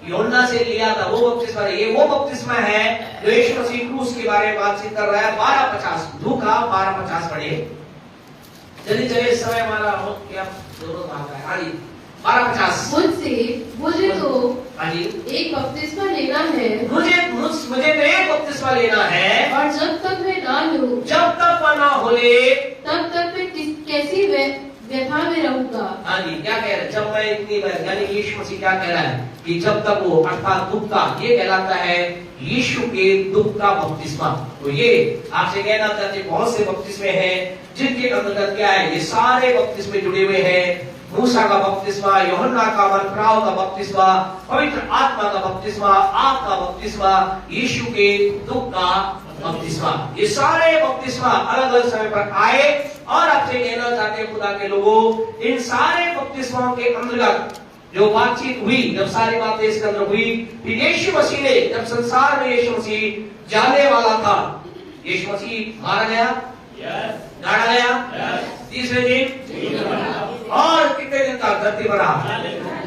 Speaker 1: यूहन्ना से लिया था, वो बपतिस्मा नहीं, ये वो बपतिस्मा है जो यीशु मसीह क्रूस के बारे में बातचीत कर रहा है। 12:50 लूका 12:50 पढ़े। जल्दी चलिए, इस समय हमारा क्या दोनों भाग है। हाँ जी, 12:50।
Speaker 4: मुझे तो
Speaker 1: हाँ जी,
Speaker 4: एक बपतिस्मा लेना है,
Speaker 1: मुझे तो एक बपतिस्मा लेना है,
Speaker 4: और जब तक मैं ना लूं,
Speaker 1: जब तक वह ना हो ले,
Speaker 4: तब तक मैं कैसी व्यथा में रहूंगा।
Speaker 1: हाँ जी, क्या कह रहे हैं? जब मैं इतनी, यानी यीशु मसीह क्या कह रहा है कि जब तक वो, अर्थात दुख का, ये कहलाता है यीशु के दुख का बपतिस्मा। तो ये आपसे कहना चाहते, बहुत से बपतिस्मे हैं जिनके अंतर्गत क्या है, ये सारे बपतिस्मे जुड़े हुए हैं। मूसा का बपतिस्मा, यूहन्ना का मनफराव का बपतिस्मा, पवित्र आत्मा का बपतिस्मा, आग का बपतिस्मा, यीशु के दुख का बपतिस्मा, ये सारे बपतिस्मा अलग अलग समय पर आए। और आपसे कहना चाहते हैं खुदा के लोगों, इन सारे बपतिस्माओं के अंतर्गत जो बातचीत हुई, जब सारी बातें इसके अंदर हुई, फिर यीशु मसीह ने, जब संसार में यीशु मसीह जाने वाला था, यीशु मसीह मारा गया, गाड़ा गया, तीसरे दिन, और कितने दिन तक धरती पर रहा?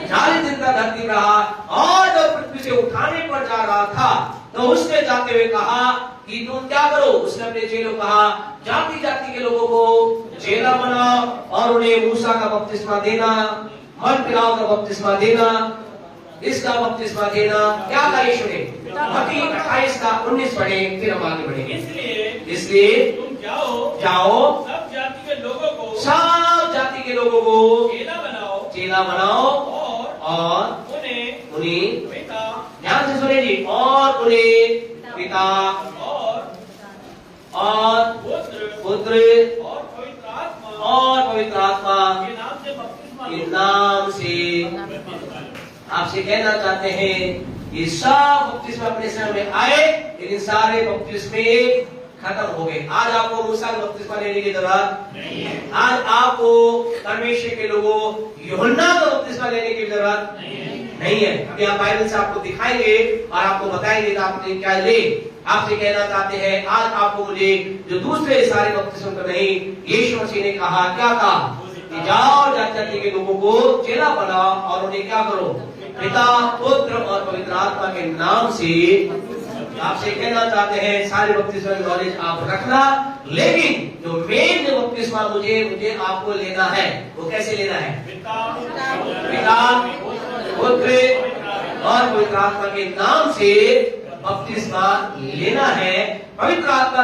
Speaker 1: 40 दिन तक धरती पर रहा। और जब पृथ्वी से उठाने पर जा रहा था, तो उसने जाते हुए कहा कि तुम क्या करो? उसने अपने चेलों को कहा, जाति जाति के लोगों को चेला बनाओ और उन्हें मूसा का बपतिस्मा देना, मनफिराव का बपतिस्मा देना, इसका बपतिस्मा देना। क्या कहा यीशु ने? मत्ती 28 का 19 पढ़े, फिर हम आगे बढ़ेंगे। इसलिए
Speaker 2: तुम जाओ सब जाति के लोगों को चेला बनाओ और उन्हें पिता,
Speaker 1: ध्यान से सुने जी, और उन्हें पिता और पुत्र
Speaker 2: और
Speaker 1: पवित्र आत्मा के नाम से आपसे कहना चाहते हैं, ये सब बपतिस्मे अपने समय में आए, लेकिन सारे बपतिस्मे खत्म हो गए। आज आपको मूसा का बपतिस्मा लेने की जरूरत नहीं है। आज आपको परमेश्वर के लोगों यूहन्ना का बपतिस्मा लेने की जरूरत नहीं है। अभी आप बाइबल से आपको दिखाएंगे और आपको बताएंगे कि आपने क्या ले। आपसे कहना चाहते हैं, आज आपको मुझे जो दूसरे सारे बपतिस्मे को नहीं, यीशु मसीह ने कहा, क्या कहा कि जाओ जाति के लोगों को चेला बनाओ और उन्हें क्या करो? पिता, पुत्र और पवित्र आत्मा के नाम से। आपसे कहना चाहते हैं, सारे बपतिस्मा की नॉलेज आप रखना, लेकिन जो मेन जो बपतिस्मा मुझे आपको लेना है, वो कैसे लेना है? पिता, पुत्र और पवित्र आत्मा के नाम से बपतिस्मा लेना है, पवित्र आत्मा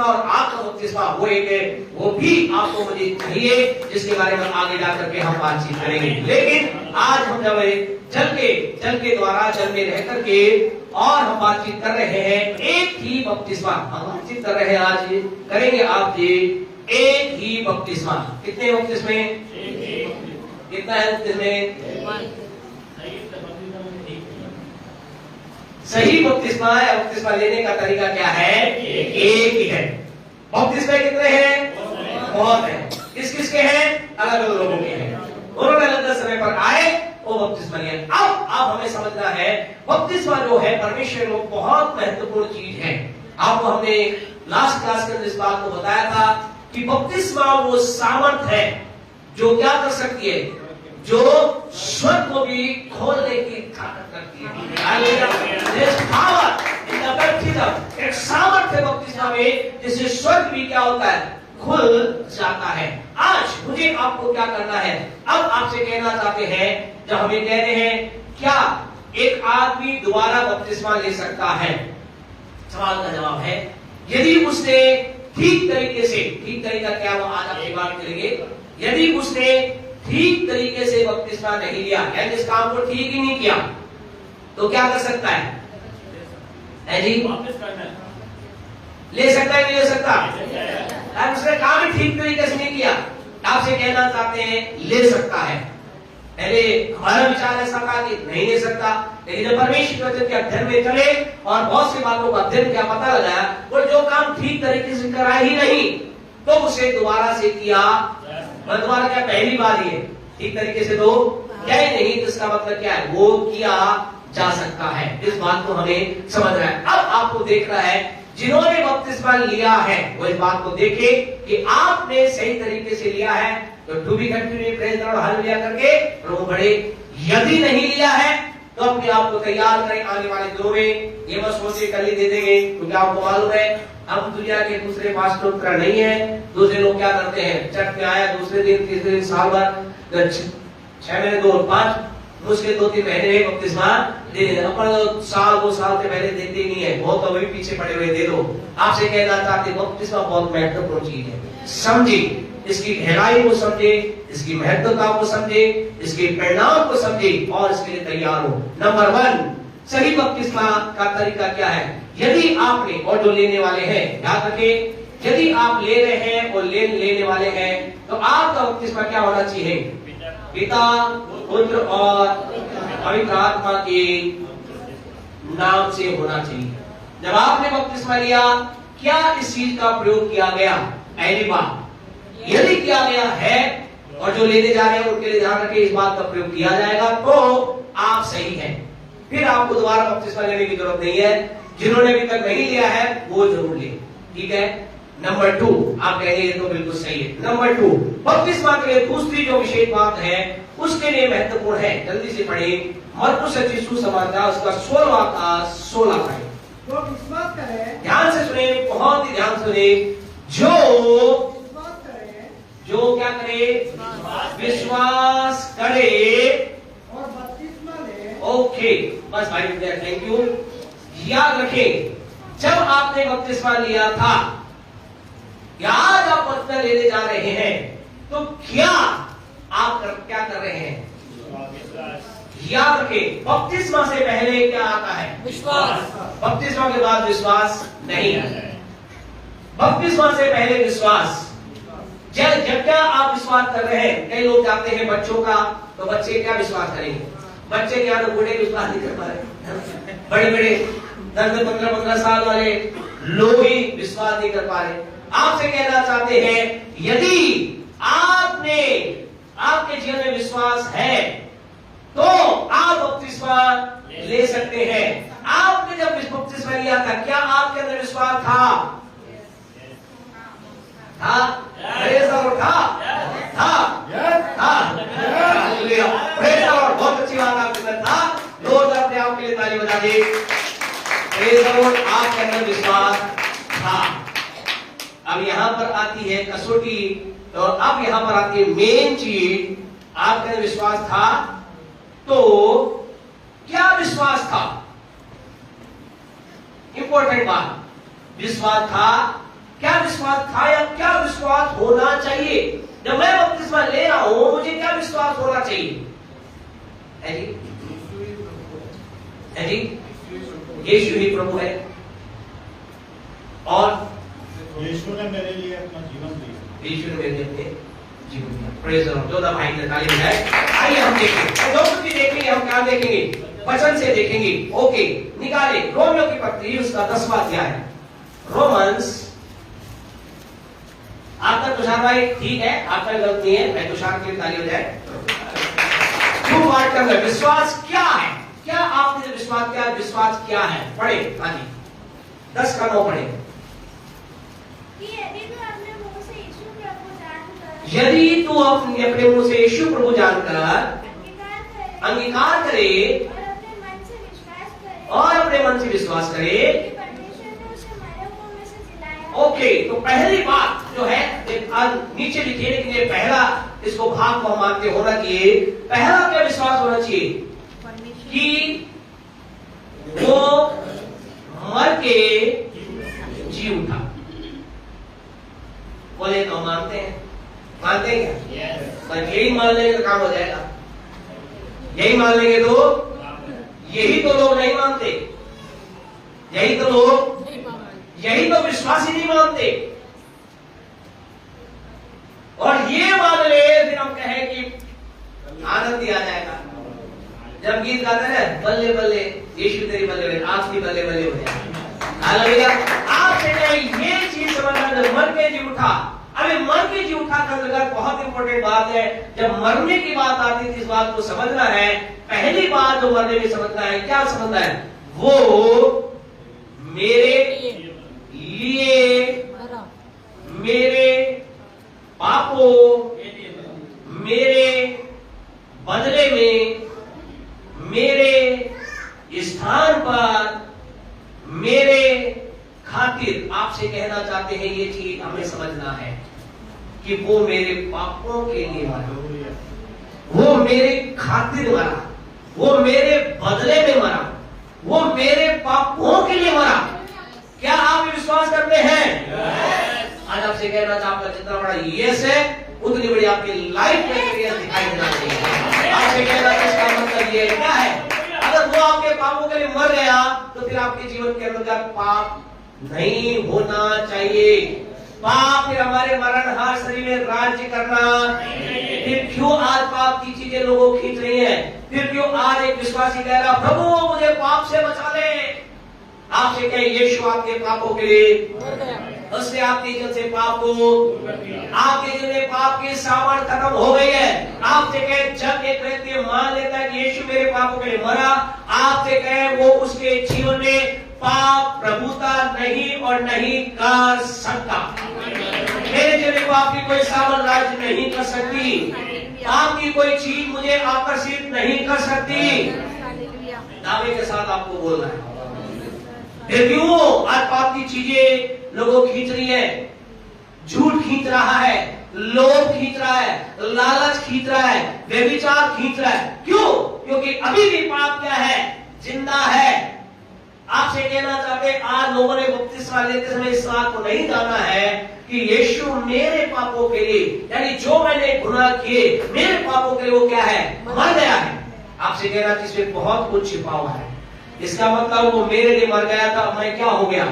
Speaker 1: और आग का बपतिस्मा वो एक है, वो भी आपको मुझे चाहिए, जिसके बारे में आगे जाकर के हम बातचीत करेंगे। लेकिन आज हम जब जल के द्वारा जल में रह करके और हम बातचीत कर रहे हैं एक ही बपतिस्मा, हम बातचीत कर रहे हैं आज करेंगे आप जी एक ही बपतिस्मा। कितने बपतिस्मे? कितना है बपतिस्मे? सही बपतिस्मा है। बपतिस्मा लेने का तरीका क्या है? एक ही है। बपतिस्मे कितने हैं? बहुत है। किस किस के हैं? अलग अलग लोगों के हैं। उन्होंने अलग समय पर आए वो बपतिस्मा लिया। अब हमें समझना है बपतिस्मा जो है परमेश्वर को बहुत महत्वपूर्ण चीज है। आपको हमने लास्ट क्लास के अंदर इस बात को बताया था कि बपतिस्मा वो सामर्थ है जो क्या कर सकती है, जो स्वर्ग को भी खोलने की ताकत रखती है। एक सामर्थ है बपतिस्मा में जिससे स्वर्ग भी क्या होता है, खुल जाता है। आज मुझे आपको क्या करना है, अब आपसे कहना चाहते हैं, जब हमें कह रहे हैं क्या एक आदमी दोबारा बपतिस्मा ले सकता है, सवाल का जवाब है यदि उसने ठीक तरीका क्या वो आज आपसे बात करेंगे। यदि उसने ठीक तरीके से बपतिस्मा नहीं लिया, यानी इस काम को ठीक ही नहीं किया, तो क्या कर सकता है जी? ले सकता है, नहीं ले सकता? उसने काम ही ठीक तरीके से नहीं किया, आपसे कहना चाहते हैं ले सकता है। पहले हमारा विचार ऐसा था कि नहीं ले सकता, लेकिन जब परमेश्वर वचन के अध्ययन में चले और बहुत सी बातों का अध्ययन क्या पता लगाया, वो जो काम ठीक तरीके से करा ही नहीं तो उसे दोबारा से किया। दोबारा क्या, पहली बार ये ठीक तरीके से तो क्या ही नहीं, तो इसका मतलब क्या है, वो किया जा सकता है। इस बात को हमें समझना है। अब आपको देखना है जिन्होंने बपतिस्मा लिया है वो इस बात को देखे कि आपने सही तरीके से लिया है, तो to be continue praise the Lord hallelujah करके प्रभु बढ़े। यदि नहीं लिया है तो अपने आप को तैयार करें आने वाले दिनों में। ये मत सोचिए कल ही दे देंगे, क्योंकि आपको मालूम है हम दुनिया के दूसरे पास्टर की तरह नहीं है। दूसरे लोग क्या करते हैं, चर्च में आया दूसरे दिन तीसरे दिन साल भर 6 महीने 2 और 5 मुश्किल 2-3 महीने में बपतिस्मा दे देना। अपन साल 2 साल से पहले देते नहीं है, बहुत अभी पीछे पड़े हुए दे दो। आपसे कहना चाहते बपतिस्मा बहुत महत्वपूर्ण चीज है। समझे इसकी गहराई को, समझे इसकी महत्वता को, समझे इसके परिणाम को, समझे और इसके लिए तैयार हो। नंबर 1 सही बपतिस्मा का तरीका क्या है। यदि आपने, और जो लेने वाले हैं याद रखें, यदि आप ले रहे हैं और लेने वाले हैं तो आपका बपतिस्मा क्या होना चाहिए, पिता पुत्र और पवित्र आत्मा के नाम से होना चाहिए। जब आपने बपतिस्मा लिया, क्या इस चीज का प्रयोग किया गया? पहली बात यदि किया गया है और जो लेने जा रहे हैं उनके लिए ध्यान रखें इस बात का प्रयोग किया जाएगा तो आप सही हैं। फिर आपको दोबारा बपतिस्मा लेने की जरूरत नहीं है। जिन्होंने अभी तक नहीं लिया है वो जरूर ले, ठीक है। नंबर 2 आप कहेंगे ये तो बिल्कुल सही है। नंबर 2 बपतिस्मा के लिए दूसरी जो विशेष बात है उसके लिए महत्वपूर्ण है, जल्दी से पढ़िए मरकुस रचित सुसमाचार उसका 16वां का 16 पढ़े।
Speaker 5: जो विश्वास करे,
Speaker 1: ध्यान से सुने, बहुत ही ध्यान से सुने, जो क्या करे, विश्वास करे
Speaker 5: और बपतिस्मा ले।
Speaker 1: ओके बस भाई, थैंक यू। याद रखें जब आपने बपतिस्मा लिया था या आज आप बपतिस्मा लेने जा रहे हैं तो क्या आप क्या कर रहे हैं? याद रखें बपतिस्मा से पहले क्या आता है?
Speaker 6: विश्वास।
Speaker 1: बपतिस्मा के बाद विश्वास नहीं। बपतिस्मा से पहले विश्वास। जब क्या आप विश्वास कर रहे हैं, कई लोग जाते हैं बच्चों का, तो बच्चे क्या विश्वास करेंगे? बच्चे क्या, तो बूढ़े विश्वास नहीं कर पा रहे, बड़े बड़े 10-15 साल वाले लोग ही विश्वास नहीं कर पा रहे। आपसे कहना चाहते हैं यदि आपके जीवन में विश्वास है तो आप बपतिस्मा ले सकते हैं। आपने जब बपतिस्मा लिया था क्या आपके अंदर विश्वास था? बहुत अच्छी बात आपके अंदर था। लोग अपने आप के लिए ताली बजा दे। आपके अंदर विश्वास था। अब यहां पर आती है कसौटी, तो अब यहां पर आती है मेन चीज, आपके अंदर विश्वास था तो क्या विश्वास था? इंपॉर्टेंट बात, विश्वास था, क्या विश्वास था या क्या विश्वास होना चाहिए? जब मैं बपतिस्मा ले रहा हूं मुझे क्या विश्वास होना चाहिए? है जी? है जी? यीशु ही प्रभु है और
Speaker 7: यीशु ने मेरे लिए अपना जीवन दिया।
Speaker 1: यीशु ने मेरे लिए अपने जीवन दिया। Praise the Lord. जोधा भाई ने ताली बजाए। आइए हम देखें, जो कुछ भी देखेंगे हम क्या देखेंगे? वचन से देखेंगे। ओके, निकाले रोमियो की पत्री उसका 10वां अध्याय। रोमन्स, आपका तुषार भाई ठीक है, आपका गलत नहीं है, मैं तुषार के लिए ताली बजाए। क्यों बात कर रहे? विश्वास क्या है? क्या आपने जो विश्वास किया, विश्वास क्या है? पढ़े। हाँ जी, 10 का 9 पढ़े। यदि तू अपने मुंह से यीशु प्रभु जानकर अंगीकार करे और अपने मन से विश्वास करे। ओके, तो पहली बात जो है नीचे लिखिए, लेकिन ये पहला इसको भाग को हम मानते होना चाहिए। पहला क्या विश्वास होना चाहिए? कि वो मर के जी उठा। बोले तो मानते हैं, मानते हैं क्या? बस यही मान लेंगे तो काम हो जाएगा। यही मान लेंगे तो, यही तो लोग नहीं मानते, यही तो लोग, यही तो विश्वास ही नहीं मानते। और ये मान ले फिर हम कहें कि आनंद ही आ जाएगा। जब गीत गाते हैं बल्ले बल्ले यीशु तेरी बल्ले बल्ले, आज भी बल्ले बल्ले हो जाएगा। आपसे ये चीज समझना, जब मर के जी उठा। अभी मर के जी उठा का अंतर्गत बहुत इंपॉर्टेंट बात है। जब मरने की बात आती है इस बात को समझना है। पहली बात जो मरने में समझना है, क्या समझना है? वो मेरे लिए, मेरे पापों, मेरे बदले में, मेरे स्थान पर, मेरे खातिर, आपसे कहना चाहते हैं ये चीज हमें समझना है कि वो मेरे पापों के लिए मरा, वो मेरे खातिर मरा, वो मेरे बदले में मरा, वो मेरे पापों के लिए मरा। क्या आप विश्वास करते हैं? आज आपसे कहना चाहता हूं, जितना बड़ा यस है उतनी बड़ी आपकी लाइफ में क्रिया दिखाई देना चाहिए। आपसे कहना इसका मतलब ये क्या है? अगर वो आपके पापों के लिए मर गया तो फिर आपके जीवन के अंदर पाप नहीं होना चाहिए। पाप फिर हमारे मरणहार शरीर में राज्य करना। फिर क्यों आज पाप की चीजें लोगों खींच रही हैं? फिर क्यों आज एक विश्वासी कह रहा प्रभु मुझे पाप से बचा ले? आपसे कहे यीशु आपके पापों के लिए, उसने आपके जीवन से पाप को, आपके जीवन में पाप की सामान खत्म हो गई है। आपसे कहे जब एक व्यक्ति मान लेता है कि यीशु मेरे पापों के लिए मरा, आपसे कहे वो उसके जीवन में पाप प्रभुता नहीं और नहीं कर सकता। मेरे जीवन को आपकी कोई सामान राज्य नहीं कर सकती। आपकी कोई चीज मुझे आकर्षित नहीं कर सकती। दावे के साथ आपको बोलना है। फिर क्यों आज पाप की चीजें लोगों खींच रही है? झूठ खींच रहा है, लोभ खींच रहा है, लालच खींच रहा है, व्यभिचार खींच रहा है। क्यों? क्योंकि अभी भी पाप क्या है? जिंदा है। आपसे कहना चाहते आज लोगों ने बपतिस्मा लेते समय इस बात को नहीं जाना है कि यीशु मेरे पापों के लिए, यानी जो मैंने गुनाह किए मेरे पापों के लिए, वो क्या है? मर गया है। आपसे कहना जिसमें बहुत कुछ छिपा हुआ है। इसका मतलब वो मेरे लिए मर गया था, मैं क्या हो गया?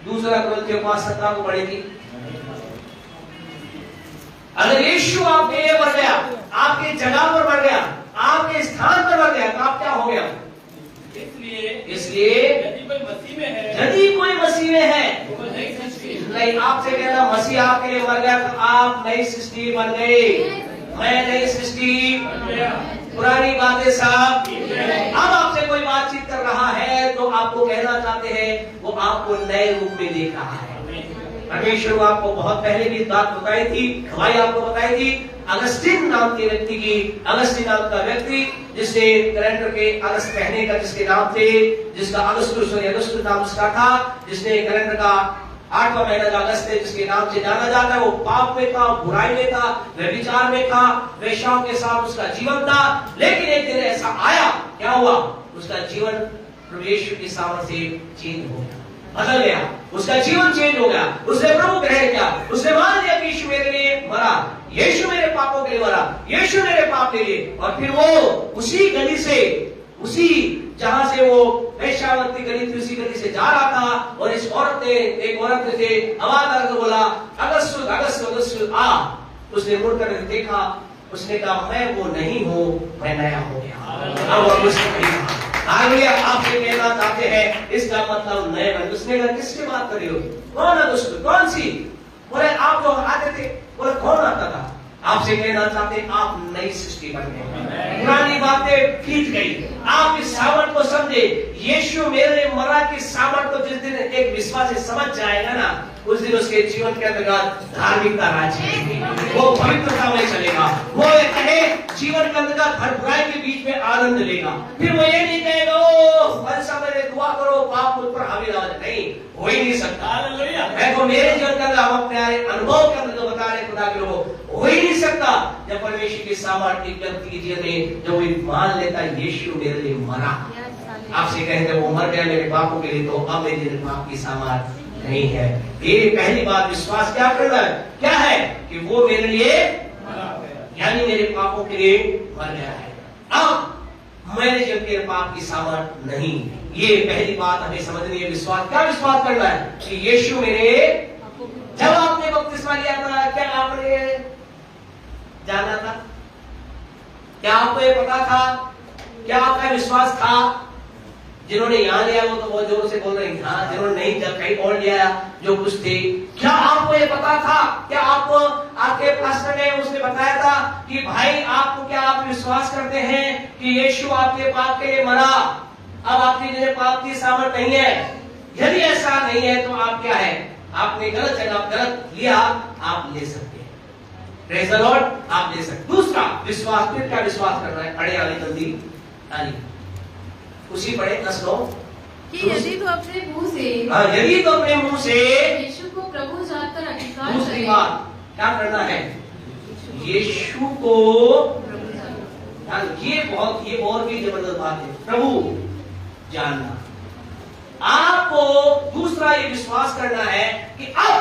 Speaker 1: दूसरा कुरिन्थियों 5:17 को पढ़ेगी। अगर यीशु आपके लिए मर गया, आपकी जगह पर मर गया, आपके स्थान पर मर गया, तो आप क्या हो गया? इसलिए
Speaker 2: यदि कोई मसीह में है,
Speaker 1: यदि कोई मसीह में है,
Speaker 2: वो नई सृष्टि है।
Speaker 1: नहीं, आपसे कहना मसीह आपके लिए मर गया तो आप नई सृष्टि बन गए। मैं नई सृष्टि, पुरानी बातें साफ। अब आपसे कोई बातचीत कर रहा है तो आपको कहना चाहते हैं वो आपको नए रूप में देख रहा है। परमेश्वर आपको बहुत पहले भी बात बताई थी, गवाही आपको बताई थी। अगस्तीन नाम के व्यक्ति की, अगस्तीन नाम का व्यक्ति जिसने कैलेंडर के अगस्त महीने का जिसके नाम थे, जिसका अगस्त नाम उसका था, जिसने कैलेंडर का 8वां महीना जो अगस्त है जिसके नाम से जाना जाता है, वो पाप में था, बुराई में था, व्यभिचार में था, वेश्याओं के साथ उसका जीवन था। लेकिन एक दिन ऐसा आया, क्या हुआ? उसका जीवन प्रभु यीशु की सामर्थ्य से चेंज हो गया, बदल गया, उसका जीवन चेंज हो गया। उसने प्रभु ग्रहण किया, उसने मान लिया कि यीशु मेरे लिए मरा, यीशु मेरे पापों के लिए मरा, यीशु मेरे पाप के लिए। और फिर वो उसी गली से, उसी जहां से वो वेश्यावती गली थी, उसी गली से जा रहा था और इस औरत ने, एक औरत ने आवाज आकर बोला, अगस्त्युस अगस्त्युस अगस्त्युस आ। उसने मुड़कर देखा, उसने कहा मैं वो नहीं हूं, मैं नया हो गया। अब वो मुझसे नहीं था। हालेलुया। आपसे कहना चाहते हैं इसका मतलब नए बन। उसने कहा किसकी बात कर रही हो, कौन अगस्त्युस, कौन सी? बोले आप जो आते थे। बोले कौन आता था? आपसे कहना चाहते आप नई सृष्टि बन गए, पुरानी बातें बीत गई। आप इस सामर्थ को समझे, यीशु मेरे लिए मरा की सामर्थ को जिस दिन एक विश्वासी समझ जाएगा ना, उस दिन उसके जीवन के अंतर्गत धार्मिकता राज करेगी, वो पवित्रता में चलेगा, वो कहे जीवन के अंतर्गत हर बुराई के बीच में आनंद लेगा। फिर वो ये नहीं कहेगा ओ फलसा मेरे दुआ करो पाप मुझ पर हावी ना हो जाए, नहीं, हो ही नहीं सकता। मैं तो मेरे जीवन के अंदर हम अपने अनुभव के अंदर बता रहे खुदा के लोग, हो ही नहीं सकता जब परमेश्वर की सामर्थ्य एक व्यक्ति के जीवन में जब वो मान लेता यीशु मेरे लिए मरा। आपसे कहेंगे वो मर गया मेरे पापों के लिए, तो अब मेरे लिए पाप की सामर्थ्य नहीं है। ये पहली बात विश्वास क्या करना है, क्या है कि वो मेरे लिए यानी मेरे पापों के लिए मर गया है, अब मेरे जीवन के पाप की सामर्थ्य नहीं। ये पहली बात हमें समझनी है। विश्वास क्या विश्वास करना है कि यीशु मेरे, जब आपने बपतिस्मा लिया था क्या आपने जाना था, क्या आपको ये पता था, क्या आपका विश्वास था? जिन्होंने यहाँ लिया वो तो बहुत जोर से बोल रहे हैं हाँ, जिन्होंने नहीं जब कहीं और लिया जो कुछ थे, क्या आपको ये पता था? क्या आपको आपके पास्टर ने उसने बताया था कि भाई आपको क्या आप विश्वास करते हैं कि यीशु आपके पाप के लिए मरा, अब आपके लिए पाप की सामर्थ्य नहीं है? यदि ऐसा नहीं है तो आप क्या है, आपने गलत जगह गलत लिया, आप ले सकते हैं। प्रेज़ द लॉर्ड, आप ले सकते। दूसरा विश्वास, फिर क्या विश्वास करना है? पढ़े आगे जल्दी, आगे उसी पढ़े 10 लोग
Speaker 4: कि यदि तो अपने मुंह से,
Speaker 1: यदि तो अपने मुंह से
Speaker 4: यीशु को प्रभु जानकर अंगीकार
Speaker 1: दूसरी
Speaker 4: करे,
Speaker 1: बात क्या करना है? यीशु को, ये बहुत भी जबरदस्त बात है, प्रभु जानना। आपको दूसरा ये विश्वास करना है कि अब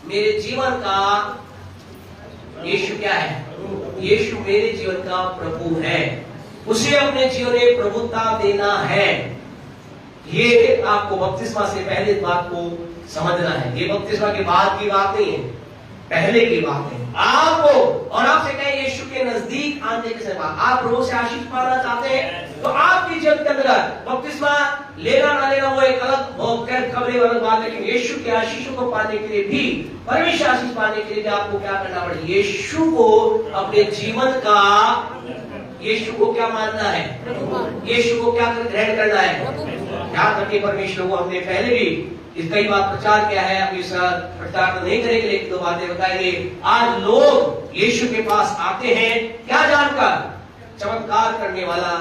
Speaker 1: मेरे जीवन का यीशु क्या है? यीशु मेरे जीवन का प्रभु है, उसे अपने जीवन में प्रभुता देना है। ये आपको बपतिस्मा से पहले इस बात को समझना है। ये बपतिस्मा के बाद की बात नहीं है, पहले की बात है। आपको और आपसे कहें यीशु के नजदीक आने के समय आप प्रभु से आशीष पाना चाहते हैं तो आपकी जीवन के अंदर बपतिस्मा लेना ना लेना वो एक अलग खबरें वाली बात है, लेकिन यीशु के आशीषों को पाने के लिए भी, परमेश्वर आशीष पाने के लिए भी आपको क्या करना पड़ेगा? यीशु को अपने जीवन का, यीशु को क्या मानना है? यीशु को क्या ग्रहण करना है? याद करके परमेश्वर को हमने पहले भी इस कई बार प्रचार किया है, अभी इस प्रचार तो नहीं करेंगे लेकिन दो बातें बताएंगे। आज लोग यीशु के पास आते हैं क्या जानकर? चमत्कार करने वाला,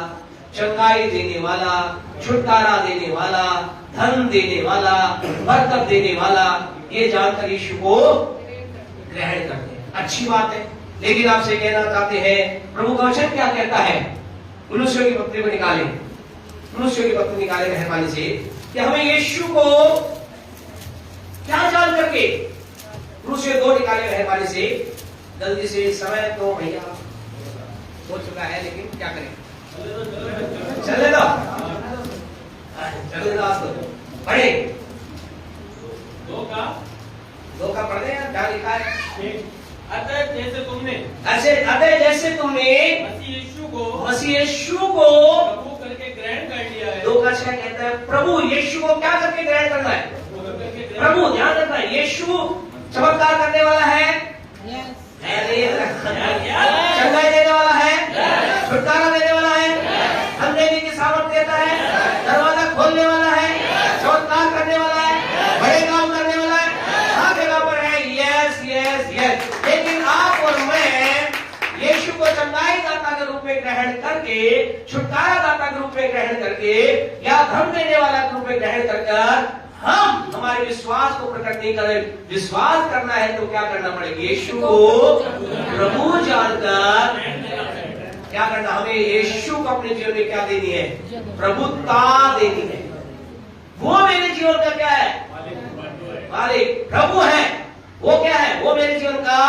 Speaker 1: चंगाई देने वाला, छुटकारा देने वाला, धन देने वाला, बरकत देने वाला, ये जानकर यीशु को ग्रहण करते हैं। अच्छी बात है, लेकिन आपसे कहना चाहते हैं प्रभु का वचन क्या कहता है? कुलुस्सियों की पत्री को निकाले, कुलुस्सियों की पत्री निकाले मेहरबानी से, कि हमें यीशु को क्या जान करके, कुलुस्सियों 2 निकाले मेहरबानी से, जल्दी से, समय तो भैया हो चुका है लेकिन क्या करें, चले दो पढ़े
Speaker 2: 2 का
Speaker 1: पढ़ दे यार, क्या लिखा है?
Speaker 2: अतः जैसे तुमने
Speaker 1: मसीह यीशु को
Speaker 2: प्रभु करके ग्रहण कर लिया है।
Speaker 1: 2 का 6 कहता है प्रभु यीशु को क्या करके ग्रहण करना है? प्रभु ध्यान रखना है, यीशु चमत्कार करने वाला है, चंगाई देने वाला है, छुटकारा देने वाला है, धन देने की सामर्थ्य देता है, दरवाजा खोलने वाला है, चमत्कार करने वाला है, बड़े काम करने वाला है, हर जगह पर है। Yes yes yes. लेकिन आप और मैं यीशु को चंगाई दाता के रूप में ग्रहण करके, छुटकारा दाता के रूप में ग्रहण करके, या धन देने वाला के रूप में ग्रहण कर हम हमारे विश्वास को प्रकट नहीं करें। विश्वास करना है तो क्या करना पड़ेगा? यीशु को प्रभु जानकर क्या करना? हमें यीशु को अपने जीवन में क्या देनी है? प्रभुता देनी है। वो मेरे जीवन का क्या है? मालिक, प्रभु है। वो क्या है? वो मेरे जीवन का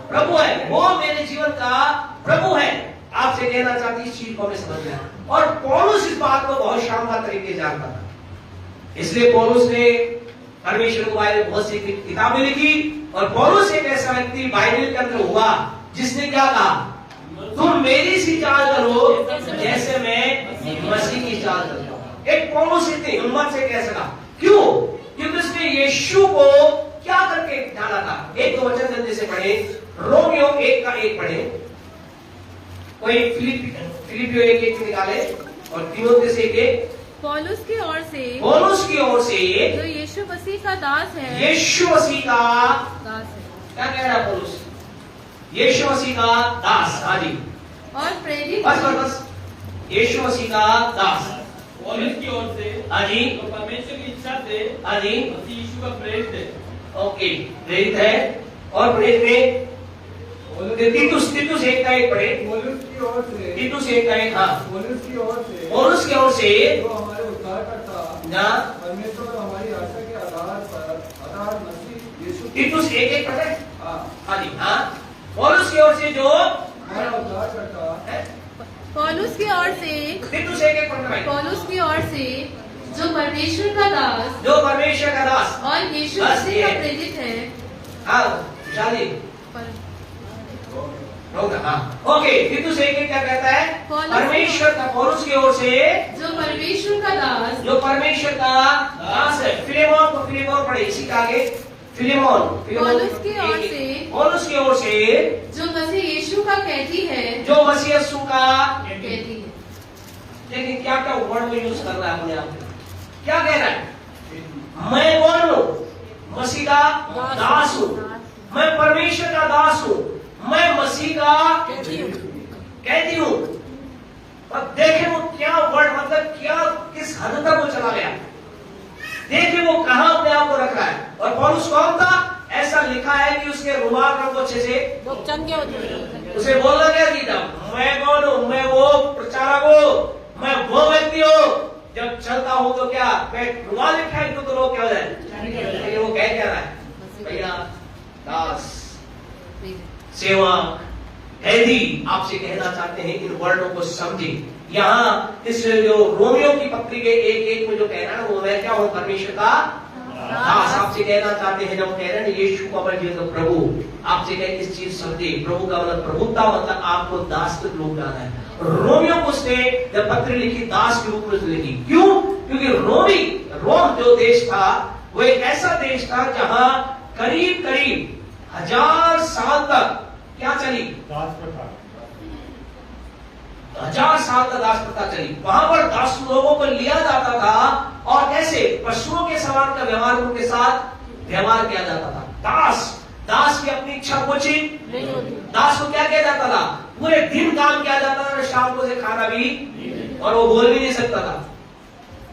Speaker 1: प्रभु है। वो मेरे जीवन का प्रभु है। आपसे कहना चाहती इस चीज को हमें समझना है। और पौलुस इस बात को बहुत शानदार तरीके से जानता था, इसलिए पौलुस ने परमेश्वर के बारे में बहुत सी किताबें लिखी। और पौलुस एक ऐसा व्यक्ति बाइबल के अंदर हुआ जिसने क्या कहा? तुम मेरी सी चाल करो जैसे मैं मसीह की चाल करता हूं। एक पौलुस इतनी हिम्मत से कह सका, क्यों? क्योंकि उसने यीशु को क्या करके जाना था। एक दो वचन जल्दी से पढ़े, रोमियो 1:1 पढ़े, कोई फिलिपियो 1:1 निकाले, और तीमुथियुस 1:1।
Speaker 4: पौलुस की ओर से
Speaker 6: जो यीशु मसीह का दास है,
Speaker 1: यीशु मसीह का
Speaker 4: दास है
Speaker 1: क्या कह रहा है पौलुस? यीशु मसीह का दास। हाँ जी,
Speaker 4: और प्रेरित
Speaker 1: बस यीशु मसीह का दास।
Speaker 2: पौलुस की ओर से,
Speaker 1: हाँ जी,
Speaker 2: तो परमेश्वर की इच्छा से
Speaker 1: हाँ जी,
Speaker 2: मसीह यीशु का प्रेरित है।
Speaker 1: ओके, प्रेरित है। और प्रेरित में तीतुस 1:1 पढ़े,
Speaker 5: पौलुस की ओर से,
Speaker 1: तीतुस 1:1। हाँ,
Speaker 5: पौलुस की ओर से,
Speaker 1: पौलुस की ओर से
Speaker 5: जो हमारे उद्धारकर्ता
Speaker 1: ना
Speaker 5: परमेश्वर और हमारी आशा के आधार मसीह यीशु
Speaker 1: तीतुस 1:1 पढ़े।
Speaker 5: हाँ,
Speaker 1: हाँ जी, हाँ, पौलुस की ओर से जो
Speaker 5: हमारा उद्धारकर्ता
Speaker 1: है,
Speaker 4: पौलुस की ओर से
Speaker 1: तीतुस 1:1 पढ़ना भाई।
Speaker 4: पौलुस की ओर से जो परमेश्वर का दास
Speaker 1: जो परमेश्वर का दास
Speaker 4: और यीशु
Speaker 1: बस
Speaker 4: मसीह
Speaker 1: ये।
Speaker 4: का प्रेरित है।
Speaker 1: हाँ शादी होगा। हाँ ओके, तीतुस 1:1 क्या कहता है? परमेश्वर का, पौलुस की ओर से
Speaker 4: जो परमेश्वर का दास
Speaker 1: जो परमेश्वर का दास है। फिलेमोन को फिलेमोन पढ़े, इसी का आगे फिलेमोन।
Speaker 4: पौलुस की ओर से
Speaker 1: पौलुस की ओर से
Speaker 4: जो मसीह यीशु का कहती है,
Speaker 1: जो मसीह यीशु का
Speaker 4: कहती है।
Speaker 1: लेकिन क्या क्या वर्ड में यूज कर रहा है अपने आप में? क्या कह रहा है? मैं कौन हूं? मसीह का दास हूं। मैं परमेश्वर का दास हूं। मैं मसीह का कहती हूं। अब देखे वो क्या वर्ड, मतलब क्या किस हद तक वो चला गया। देखिए वो कहां अपने आप को रख रहा है। और पौलुस कौन था? ऐसा लिखा है कि उसके रुमाल पर वो अच्छे से उसे बोलना क्या था? मैं कौन हूं? मैं वो प्रचारक हूं। मैं वो व्यक्ति हूं। जब चलता हूं तो क्या मैं रुमाल लिखा तो लोग क्या हो जाए? लेकिन वो कह क्या रहा है? भैया दास, सेवा, कैदी। आपसे कहना चाहते हैं इन वर्डों को समझे। यहाँ इस जो रोमियो की पत्री के 1:1 में जो कह रहा है वो मैं क्या हूं? परमेश्वर का दास। आपसे कहना चाहते हैं जब कह रहे हैं यीशु को हमारे जीवन का प्रभु, आपसे कह इस चीज समझे। प्रभु का मतलब प्रभुता, मतलब आपको दास के रूप में आना है। रोमियो को उसने जब पत्र लिखी दास के रूप में लिखी। क्यों? क्योंकि रोम जो देश था वो एक ऐसा देश था जहां करीब 1000 साल तक क्या चली?
Speaker 7: दास प्रथा।
Speaker 1: 1000 साल तक दास प्रथा चली। वहां पर दास लोगों को लिया जाता था और ऐसे पशुओं के समान का व्यवहार उनके साथ व्यवहार किया जाता था। दास की अपनी इच्छा पूछी दास को क्या किया जाता था? पूरे दिन काम किया जाता था, शाम को से खाना भी, और वो बोल भी नहीं सकता था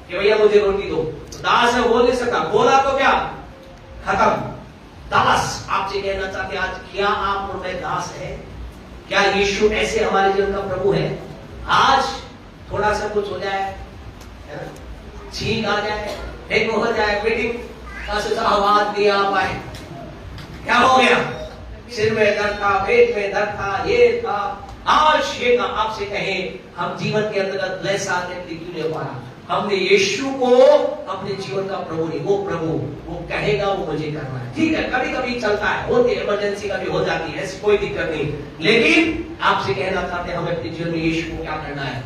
Speaker 1: कि भैया मुझे रोटी दो। दास है, बोल नहीं सकता। बोला तो क्या खत्म। दास। आपसे कहना चाहते आज क्या आप उनमें दास है? क्या यीशु ऐसे हमारे जीवन का प्रभु है? आज थोड़ा सा कुछ हो जाए, छींक आ जाए, एक हो जाए, मीटिंग का आवाज नहीं आ पाए, क्या हो गया? सिर में दर्द था, पेट में दर्द था, ये था। आज ये आपसे कहे हम जीवन के अंतर्गत वैसा क्यों नहीं पा रहा? हमने यीशु को अपने जीवन का प्रभु नहीं, वो प्रभु वो कहेगा वो मुझे करना है। ठीक है, कभी कभी चलता है, होती है, इमरजेंसी कभी हो जाती है, ऐसी कोई दिक्कत नहीं। लेकिन आपसे कहना चाहते हैं हमें अपने जीवन में यीशु को क्या करना है?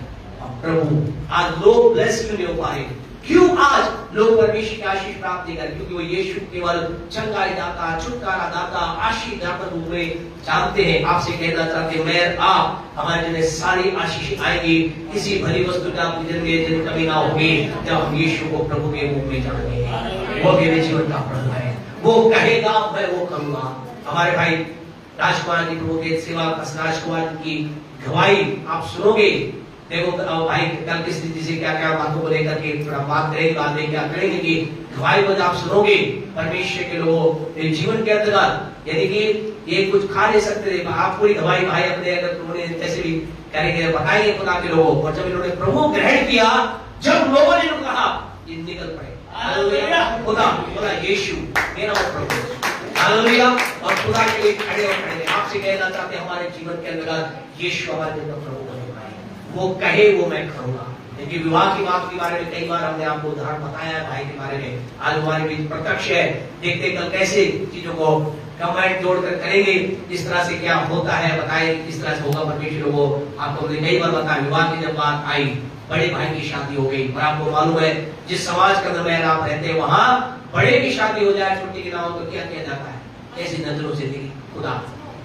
Speaker 1: प्रभु। आज लोग ब्लेस क्यों नहीं हो पाए? क्यों आज लोग परमेश्वर की आशीष प्राप्त नहीं कर? क्योंकि वो यीशु केवल चंगाई दाता, छुटकारा दाता, आशीष दाता रूप में जानते हैं। आपसे कहना चाहते हैं मैं आप हमारे जिन्हें सारी आशीष आएगी, किसी भली वस्तु का आपके जन्म कभी ना होगी जब हम यीशु को प्रभु के रूप में जानेंगे। वो मेरे जीवन का प्रभु है, वो कहेगा मैं वो करूंगा। हमारे भाई राजकुमार जी प्रभु के सेवा राजकुमार की गवाही आप सुनोगे। देखो भाई कल किस रीति से क्या क्या बातों को लेकर के थोड़ा बात करेंगे, बाद में क्या करेंगे कि गवाही को आप सुनोगे परमेश्वर के लोगों जीवन के अंतर्गत। यानी कि ये कुछ खा नहीं सकते थे, आप पूरी गवाही भाई अपने अगर उन्होंने जैसे भी करेंगे बताएंगे खुदा के लोगों। और जब इन्होंने प्रभु ग्रहण किया, जब लोगों ने कहा ये निकल पड़े, हालेलुया। खुदा खुदा यीशु मेरा प्रभु, हालेलुया। और खुदा के लिए खड़े और खड़े आपसे कहना चाहते हैं, हमारे जीवन के अंदर यीशु हमारे अंदर प्रभु होने वाला है। वो कहे वो मैं करूंगा। लेकिन विवाह की बात के बारे में कई बार हमने आपको उदाहरण बताया है, भाई के बारे में आज हमारे बीच प्रत्यक्ष है। देखते कल कैसे चीजों को कमेंट जोड़कर करेंगे, इस तरह से क्या होता है बताएं, किस तरह से होगा परमेश्वर को आपको हमने कई बार बताया। विवाह की जब बात आई, बड़े भाई की शादी हो गई, और आपको मालूम है जिस समाज के अंदर में आप रहते हैं वहां बड़े की शादी हो जाए छोटे के नाम तो क्या किया जाता है, कैसी नजरों से देखी खुदा।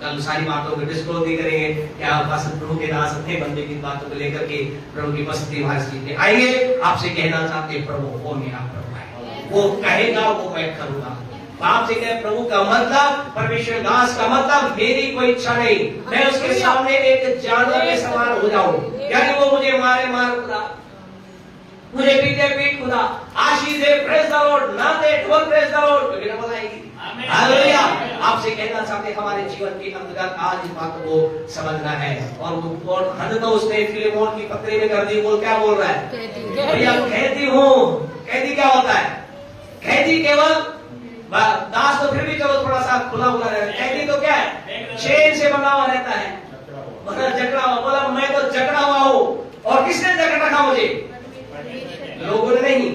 Speaker 1: कल सारी बातों को डिस्क्लोज नहीं करेंगे, क्या प्रभु के दास अपने बंदे की बातों को लेकर के प्रभु की मस्ती भाषी आएंगे। आपसे कहना चाहते प्रभु वो मेरा प्रभु है, वो कहेगा वो मैं करूंगा। आपसे कहे प्रभु का मतलब, परमेश्वर दास का मतलब मेरी कोई इच्छा नहीं, मैं उसके सामने एक जानवर के समान हो जाऊं, यानी वो मुझे मारे मार खुदा, मुझे पीटे पीट खुदा, आशीष दे प्रेज द लॉर्ड, ना दे ढोल प्रेज द लॉर्ड, तो बिना बताएगी। हालेलुया। आपसे कहना चाहते हमारे जीवन के अंतर्गत आज इस बात को समझना है। और हद तो उसने फिलेमोन की पत्री में कर दी, बोल क्या बोल रहा है भैया, कहती हूँ। कहती क्या होता है, कहती केवल दास तो फिर भी चलो थोड़ा सा खुला हुआ रहता है, कहती तो क्या है चेन से बना हुआ रहता है, जकड़ा हुआ। बोला मैं तो जकड़ा हुआ हूँ, और किसने जकड़ रखा मुझे, लोगों ने नहीं,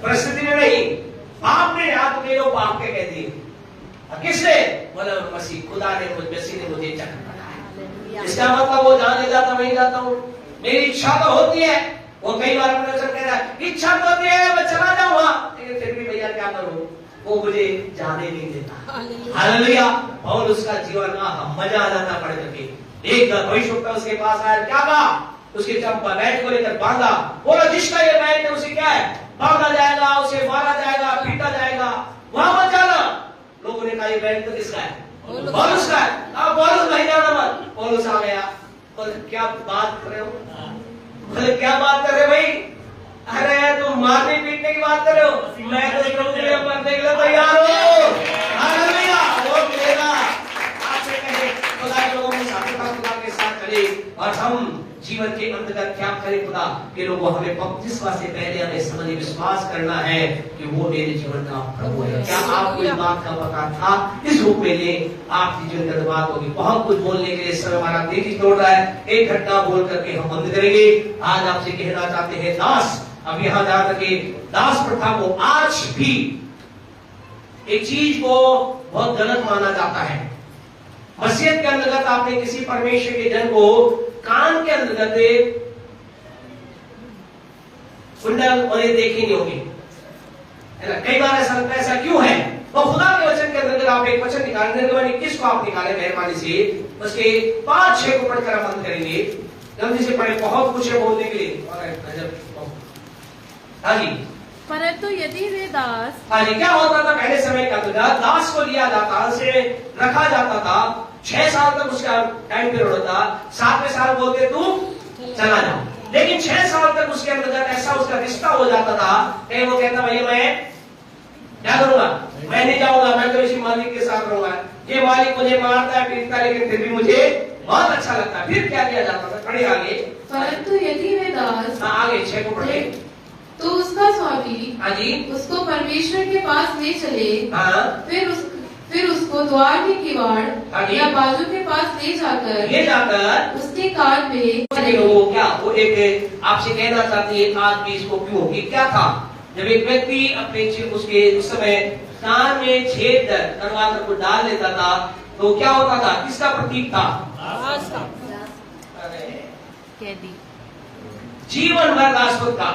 Speaker 1: परिस्थिति ने नहीं, आपने आप के लोग पाप के कह दिए। किसने, बोला मसीह, खुदा ने मसीह ने मुझे जकड़ रखा है। इसका मतलब वो जाने जाता मैं जाता हूँ, मेरी इच्छा तो होती है। वो कई बार अपने से कह रहा है इच्छा तो होती है मैं चला जाऊंगा, लेकिन फिर भी भैया क्या करूं, वो मुझे जाने नहीं देता। हालेलुया। और उसका जीवन मजा आ जाता पड़ करके। एक भविष्यवक्ता उसके पास आया, क्या कहा, उसके चंपा बैठ को लेकर बांधा, बोला जिसका ये बैठ है उसे क्या है, बांधा जाएगा, उसे मारा जाएगा, पीटा जाएगा, वहां मत जाना। लोगों ने कहा ये बैठ तो किसका है, पौलुस का है। अब पौलुस नहीं जाना मत। पौलुस आ गया, बोले क्या बात कर रहे हो, बोले क्या बात कर रहे हो भाई, अरे तुम मारने पीटने की बात कर रहे हो, मैं तो प्रभु के लिए मरने के लिए तैयार हूं। हालेलुया। वो मेरा आपसे कहे खुदा के लोगों के साथ खुदा के साथ चले, और हम जीवन के अंतर्गत क्या करें खुदा के लोगों, हमें बपतिस्मा से पहले हमें समझ विश्वास करना है कि वो मेरे जीवन का प्रभु है। क्या आपको इस बात का पता था, इस रूप में ले आपकी जीवन की बात होगी। बहुत कुछ बोलने के लिए समय हमारा तेजी तोड़ रहा है, एक घटना बोल करके हम बंद करेंगे। आज आपसे कहना चाहते हैं दास, अब यहाँ जा करके दास प्रथा को आज भी एक चीज को बहुत गलत माना जाता है। मसीहत के अंतर्गत आपने किसी परमेश्वर के जन को कान के अंतर्गत कुंडल और देखे नहीं होंगे, है ना। कई बार ऐसा लगता है, ऐसा क्यों है, तो खुदा के वचन के अंदर आप एक वचन निकालने के बाद 21 को आप निकाले मेहरबानी से, उसके 5-6 को पढ़कर हम बंद करेंगे। जल्दी से पढ़े, बहुत कुछ है बोलने के लिए। हाँ जी,
Speaker 4: परंतु यदि वे दास,
Speaker 1: हाँ जी, क्या होता था पहले समय का अंतर्गत, दास को लिया जाता, उसे रखा जाता था, 6 साल तक उसका टाइम पीरियड होता, 7वें साल बोलते तू चला जा। लेकिन 6 साल तक उसके अंतर्गत ऐसा उसका रिश्ता हो जाता था, कहीं वो कहता भैया मैं क्या करूंगा, मैं नहीं जाऊंगा, मैं तो इसी मालिक के साथ रहूंगा। ये मालिक मुझे मारता है पीटता है, लेकिन फिर भी मुझे बहुत अच्छा लगता है। फिर क्या किया जाता था, पढ़े आगे।
Speaker 4: परंतु यदि वे दास,
Speaker 1: आगे 6 को पढ़े,
Speaker 4: तो उसका स्वामी
Speaker 1: हाँ जी
Speaker 4: उसको परमेश्वर के पास ले चले,
Speaker 1: हाँ
Speaker 4: फिर उसको द्वार के किवाड़
Speaker 1: हाँ जी,
Speaker 4: या बाजू के पास ले जाकर उसके कान में,
Speaker 1: वो क्या, वो एक आपसे कहना चाहती है आज भी इसको क्यों, ये क्या था, जब एक व्यक्ति अपने उसके उस समय कान में छेद करवा कर को डाल लेता था, तो क्या होता था, किसका प्रतीक था, जीवन भर दासत्व का।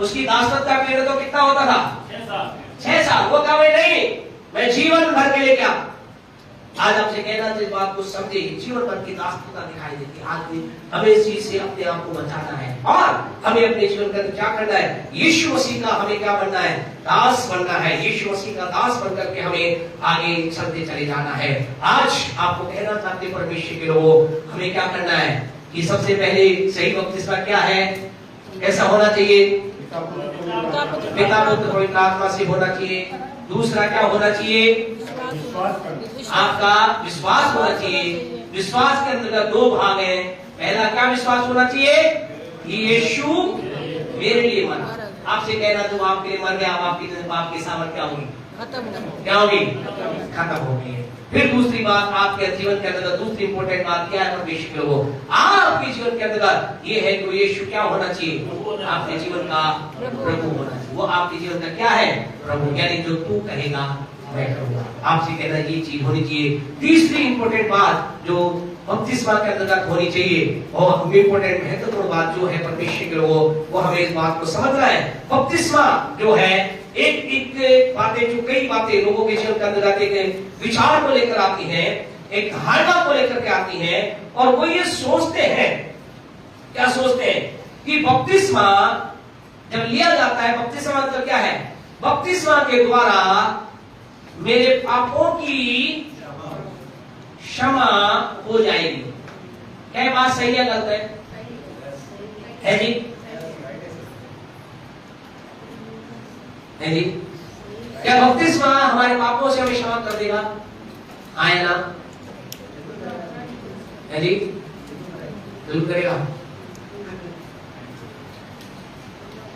Speaker 1: उसकी दासत्व का पीरियड तो कितना होता था, 6 साल। वो कहा नहीं, मैं जीवन भर के लिए क्या। आज आपसे कहना चाहिए इस बात को समझे, जीवन भर की दासत्वता दिखाई देती है। आज भी हमें इस चीज से अपने आप को बचाना है, और हमें अपने जीवन का क्या करना है, यीशु मसीह का हमें क्या बनना है, दास बनना है। यीशु मसीह का दास बनकर के हमें आगे चलते चले जाना है। आज आपको कहना चाहते परमेश्वर के लोगों, हमें क्या करना है कि सबसे पहले सही बपतिस्मा क्या है, कैसा होना चाहिए, पिता पुत्र पवित्र आत्मा से होना चाहिए। दूसरा क्या होना चाहिए, आपका विश्वास होना चाहिए। विश्वास के अंतर्गत 2 भाग हैं। पहला क्या विश्वास होना चाहिए कि यीशु मेरे लिए मरा, आपसे कहना तो आपके लिए मर गया, अब आपकी पाप की सामर्थ क्या होगी? क्या होगी? खत्म होगी। फिर दूसरी बात, आपके जीवन के अंदर दूसरी इंपॉर्टेंट बात क्या है परमेश्वर के लोगों? आपके जीवन के अंदर ये है कि यीशु क्या होना चाहिए? आपके जीवन का प्रभु होना चाहिए। वो आपके जीवन का क्या है? प्रभु, यानी जो तू कहेगा मैं करूंगा। आपसे कहना ये चीज होनी चाहिए। तीसरी इंपॉर्टेंट बात जो बपतिस्मा के अंतर्गत होनी चाहिए और इंपॉर्टेंट महत्वपूर्ण बात जो है परमेश्वर के लोगों, वो हमें इस बात को समझना है। बपतिस्मा जो है एक बातें, जो कई बातें लोगों के जीवन के अंतर्गत एक विचार को लेकर आती हैं, एक धारणा को लेकर के आती हैं, और वो ये सोचते हैं, क्या सोचते हैं कि बपतिस्मा जब लिया जाता है, बपतिस्मा मतलब क्या है? बपतिस्मा के द्वारा मेरे पापों की क्षमा हो जाएगी। क्या बात सही है गलत है जी? है जी? क्या बपतिस्मा हमारे पापों से हमें क्षमा कर देगा? आए ना? है जी? जरूर करेगा।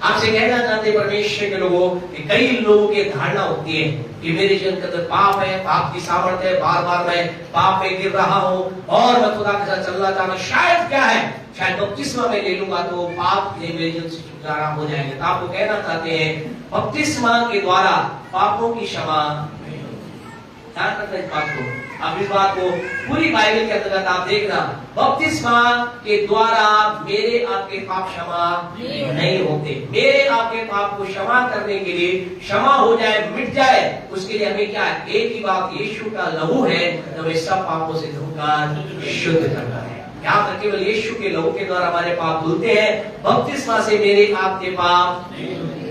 Speaker 1: आपसे कहना चाहते परमेश्वर के लोगों कि कई लोगों की धारणा होती है कि मेरे जीवन के अंदर पाप है, पाप की सामर्थ्य है, बार बार मैं पाप में गिर रहा हूं और मैं खुदा के साथ चलना चाहता, शायद क्या है, शायद बपतिस्मा में ले लूंगा तो पाप मेरे जीवन से छुटकारा हो जाएगा। तो आपको कहना चाहते हैं बपतिस्मा के द्वारा पापों की क्षमा। ध्यान रखना इस बात को, अब इस बात को पूरी बाइबल के अंतर्गत आप देखना, बपतिस्मा के द्वारा मेरे आपके पाप क्षमा नहीं होते। मेरे आपके पाप को क्षमा करने के लिए, क्षमा हो जाए, मिट जाए, उसके लिए हमें क्या है? एक ही बात, यीशु का लहू है जो हमें सब पापों से धोकर शुद्ध करता है। याद रखिए, केवल यीशु के लहू के द्वारा हमारे पाप धुलते हैं, बपतिस्मा से मेरे आपके पाप।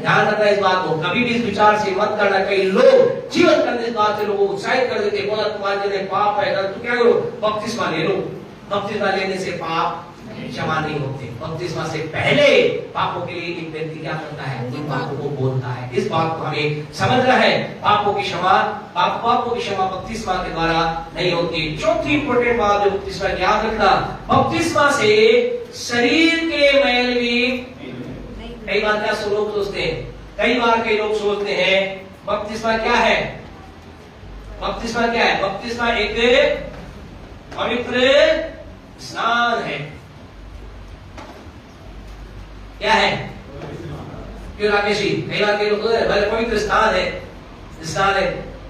Speaker 1: ध्यान रखना इस बात को, कभी भी इस विचार से मत करना। कई लोग जीवन करने इस बात से लोगों को उत्साहित कर देते, बोला तुम्हारे पाप है तो क्या करो? बपतिस्मा ले लो। बपतिस्मा लेने से पाप क्षमा नहीं होते। बपतिस्मा से पहले पापों के लिए एक व्यक्ति क्या करता है? उन पापों को बोलता है। इस बात को हमें समझना है। पापों की क्षमा, पापों की क्षमा बपतिस्मा के द्वारा नहीं होती। चौथी इंपॉर्टेंट बात जो बपतिस्मा याद रखना, बपतिस्मा से शरीर के मैल भी। कई बार क्या लोग सोचते हैं, कई बार कई लोग सोचते हैं बपतिस्मा क्या है? बपतिस्मा क्या है? बपतिस्मा एक पवित्र स्नान है। क्या है? क्यों राकेश जी? कई बार कई लोग बोले पवित्र स्नान है, स्नान है।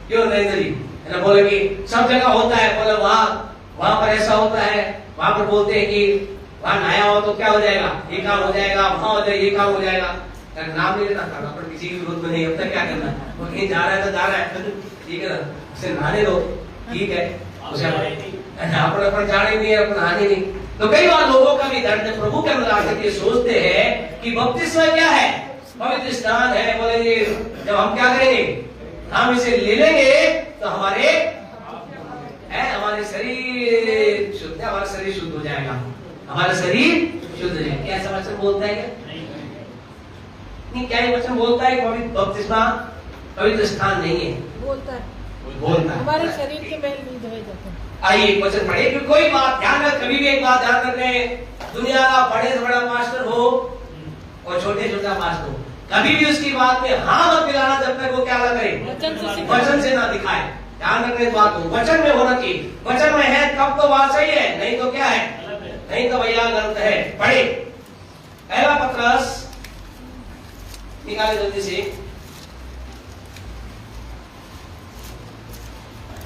Speaker 1: क्यों नरेंद्र जी? है ना, बोले कि सब जगह होता है, बोले वहां पर ऐसा होता है, वहां पर बोलते हैं कि वहां नहाया हो तो क्या हो जाएगा? ये काम हो जाएगा, वहां हो जाएगा, ये काम हो जाएगा। नाम नहीं लेना था, पर किसी की जरूरत नहीं, अब तक क्या करना है? वो कहीं जा रहा है तो जा रहा है, ठीक है ना, उसे नहाने दो, ठीक है, उसे अपन जाने नहीं है, अपन नहाने नहीं। तो कई बार लोगों का भी दर्द प्रभु के अंदर आकर के सोचते हैं कि बपतिस्मा क्या है? पवित्र स्नान है। बोले जब हम क्या करेंगे? हम इसे ले लेंगे तो हमारे शरीर शुद्ध, हमारा शरीर शुद्ध हो जाएगा, हमारा शरीर शुद्ध हो जाएगा। क्या ऐसा वचन बोलता है? नहीं, क्या ये वचन बोलता है? बपतिस्मा पवित्र स्थान नहीं है, बोलता है
Speaker 6: हमारे शरीर के मैल नहीं धोए जाते।
Speaker 1: आइए एक वचन पढ़े। कि कोई बात ध्यान रख, कभी भी एक बात ध्यान रखें, दुनिया का बड़े से बड़ा पास्टर हो और छोटे छोटा पास्टर हो, कभी भी उसकी बात में हाँ मत मिलाना जब तक वो क्या ना करे, वचन से ना दिखाए। ध्यान रखने इस बात को, वचन में होना चाहिए। वचन में है तब तो बात सही है, नहीं तो क्या है? नहीं तो भैया गलत है। पढ़े पहला पत्रस, निकाले जल्दी से,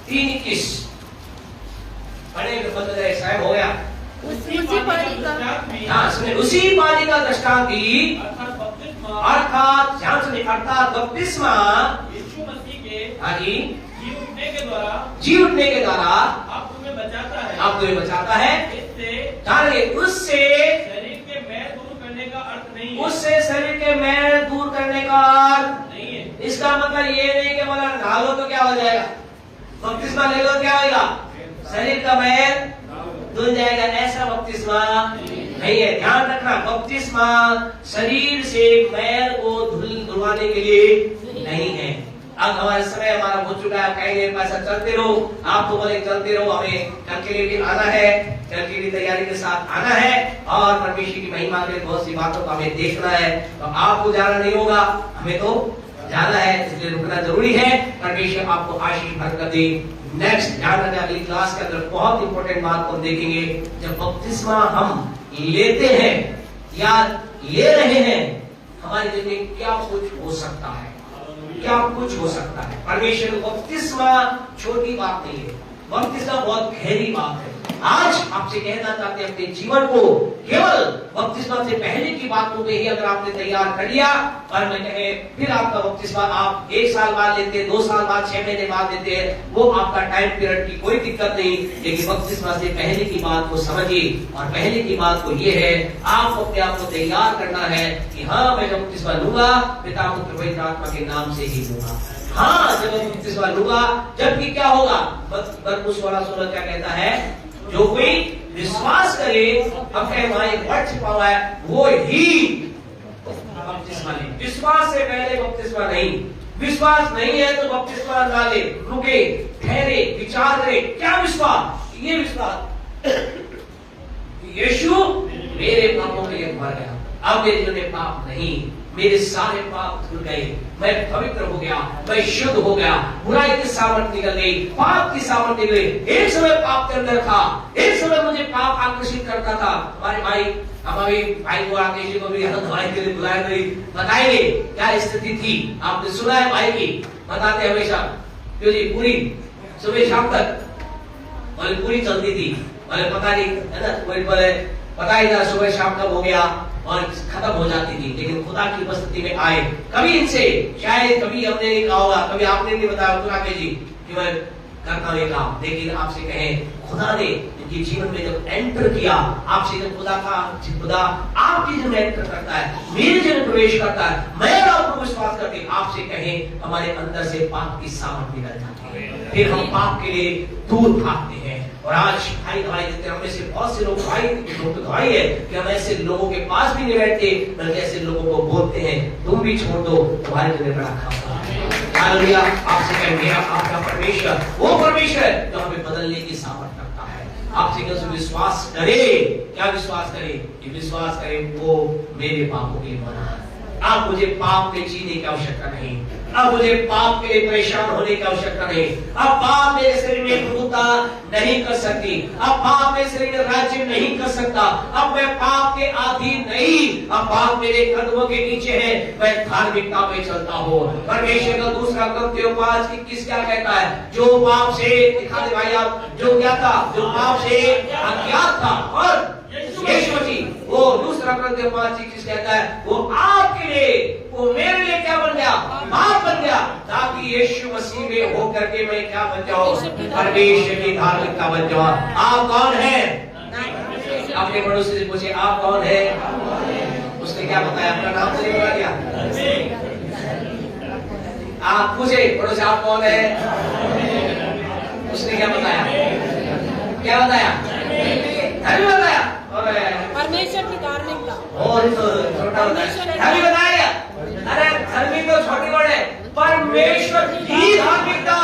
Speaker 1: 3:21 पढ़े तो बदल जाए, साहब हो गया।
Speaker 4: उसी पानी का,
Speaker 1: हाँ सुने, उसी पानी का दृष्टांत भी, अर्थात ध्यान सुनिए, अर्थात बपतिस्मा
Speaker 2: यीशु मसीह के
Speaker 1: हाँ जी
Speaker 2: जी उठने के द्वारा,
Speaker 1: जी उठने के द्वारा
Speaker 2: आप तुम्हें बचाता है,
Speaker 1: आप तुम्हें बचाता है।
Speaker 2: इससे
Speaker 1: जानिए, उससे
Speaker 2: शरीर के मैल दूर करने का अर्थ नहीं है,
Speaker 1: उससे शरीर के मैल दूर करने का अर्थ
Speaker 2: नहीं है।
Speaker 1: इसका मतलब ये नहीं कि बोला नहा लो तो क्या हो जाएगा, बपतिस्मा ले लो क्या होगा, शरीर का मैल धुल जाएगा, ऐसा बपतिस्मा नहीं है। ध्यान रखना, बपतिस्मा शरीर से मैल को धुलवाने के लिए नहीं है। अब हमारे समय हमारा हो चुका है, कहेंगे पैसा चलते रहो, आप तो बोले चलते रहो, हमें कल के लिए भी आना है, कल के लिए तैयारी के साथ आना है और परमेश्वर की महिमा के बहुत सी बातों को हमें देखना है। तो आपको जाना नहीं होगा, हमें तो जाना है, इसलिए रुकना जरूरी है। परमेश्वर आपको आशीष बरकत दे। नेक्स्ट ध्यान रखना, अगली क्लास के अंदर बहुत इंपॉर्टेंट बात को देखेंगे। जब बपतिस्मा हम लेते हैं या ले रहे हैं, हमारे दिल में क्या कुछ हो सकता है, क्या कुछ हो सकता है। परमेश्वर बपतिस्मा छोटी बात नहीं है, बपतिस्मा बहुत गहरी बात है। आज आपसे कहना चाहते हैं, अपने जीवन को केवल बपतिस्मा से पहले की बातों पे ही अगर आपने तैयार कर लिया, और मैं कहे फिर आपका बपतिस्मा आप 1 साल बाद लेते हैं, 2 साल बाद, 6 महीने बाद लेते हैं, वो आपका टाइम पीरियड की कोई दिक्कत नहीं। लेकिन बपतिस्मा से पहले की बात को समझिए, और पहले की बात को ये है, आपको अपने आप को तैयार करना है कि हाँ मैं जब बपतिस्मा लूंगा पिता पुत्र पवित्र आत्मा के नाम से ही लूंगा। हाँ जब मैं बपतिस्मा लूंगा, जबकि क्या होगा, मरकुस 16:16 क्या कहता है, जो कोई विश्वास करे, अब हमारे वर्ड छिपा हुआ है, वो ही बपतिस्मा ले। विश्वास से पहले बपतिस्मा नहीं, विश्वास नहीं है तो बपतिस्मा ना ले, रुके, ठहरे, विचार करे, क्या विश्वास, ये विश्वास यीशु मेरे पापों के लिए मर गया, अब मेरे जीवन में पाप नहीं, मेरे सारे पाप धुल गए, मैं पवित्र हो गया, मैं शुद्ध हो गया, बुराई की सामर्थ निकल गई, पाप की सामर्थ निकल गई। एक समय पाप के अंदर था, एक समय मुझे पाप आकर्षित करता था। हमारे भाई, हमारे भाई को आके जी को भी दवाई के लिए बुलाया, नहीं बताएंगे क्या स्थिति थी। आपने सुना है भाई की, बताते हमेशा, क्यों जी, पूरी सुबह शाम तक बोले पूरी चलती थी, बोले पता नहीं है ना, बोले पता ही था सुबह शाम कब हो गया और खत्म हो जाती थी। लेकिन खुदा की उपस्थिति में आए, कभी इनसे शायद कभी हमने नहीं कहा होगा, कभी आपने नहीं बताया खुदा के जी कि मैं करता हूँ ये काम, लेकिन आपसे कहें खुदा ने इनके जीवन में जब एंटर किया, आपसे जब खुदा आपके जीवन में एंटर करता है, मेरे जीवन में प्रवेश करता है, मैं आपको विश्वास करके आपसे कहें, हमारे अंदर से पाप की सामर्थ निकल जाती है, फिर हम पाप के लिए दूर भागते हैं। और आज भाई दवाई देते हैं, हमें से बहुत से लोग दवाई है कि हम ऐसे लोगों के पास भी नहीं बैठते, बल्कि ऐसे लोगों को बोलते हैं तुम भी छोड़ दो, तुम्हारे लिए बड़ा खासा। हालेलुया। आपसे कहेंगे आपका परमेश्वर वो परमेश्वर जो हमें बदलने की सामर्थ रखता है। आपसे कैसे विश्वास करे, क्या विश्वास करे, कि विश्वास करे वो मेरे पापों के लिए मरा है। अब मुझे पाप में जीने की आवश्यकता नहीं, अब मुझे पाप के लिए परेशान होने की आवश्यकता नहीं, अब पाप मेरे शरीर में प्रभुता नहीं कर सकती, अब पाप मेरे शरीर में राज्य नहीं कर सकता, अब मैं पाप के अधीन नहीं, अब पाप मेरे कदमों के नीचे है, मैं धार्मिकता में चलता हूँ। परमेश्वर का दूसरा Corinthians 5:21 क्या कहता है, जो पाप से, दिखा दे भाई आप, जो क्या था, जो पाप से अज्ञात था, और यीशु मसीह वो दूसरा Corinthians 5:21 कहता है, वो आपके लिए, वो मेरे लिए क्या बन गया, पाप बन गया, ताकि यीशु मसीह में होकर के मैं क्या बन जाऊं, परमेश्वर की धार्मिकता बन जाऊं। आप कौन है? अपने पड़ोसी से पूछे आप कौन है? उसने क्या बताया, अपना नाम तो नहीं बता दिया। आप पूछे पड़ोसी आप कौन है, उसने क्या बताया, क्या बताया, धर्मी बताया,
Speaker 6: परमेश्वर की धार्मिकता,
Speaker 1: और तो छोटा धर्मी बताया। अरे धर्मी तो छोटी वर्ड है, परमेश्वर की धार्मिकता।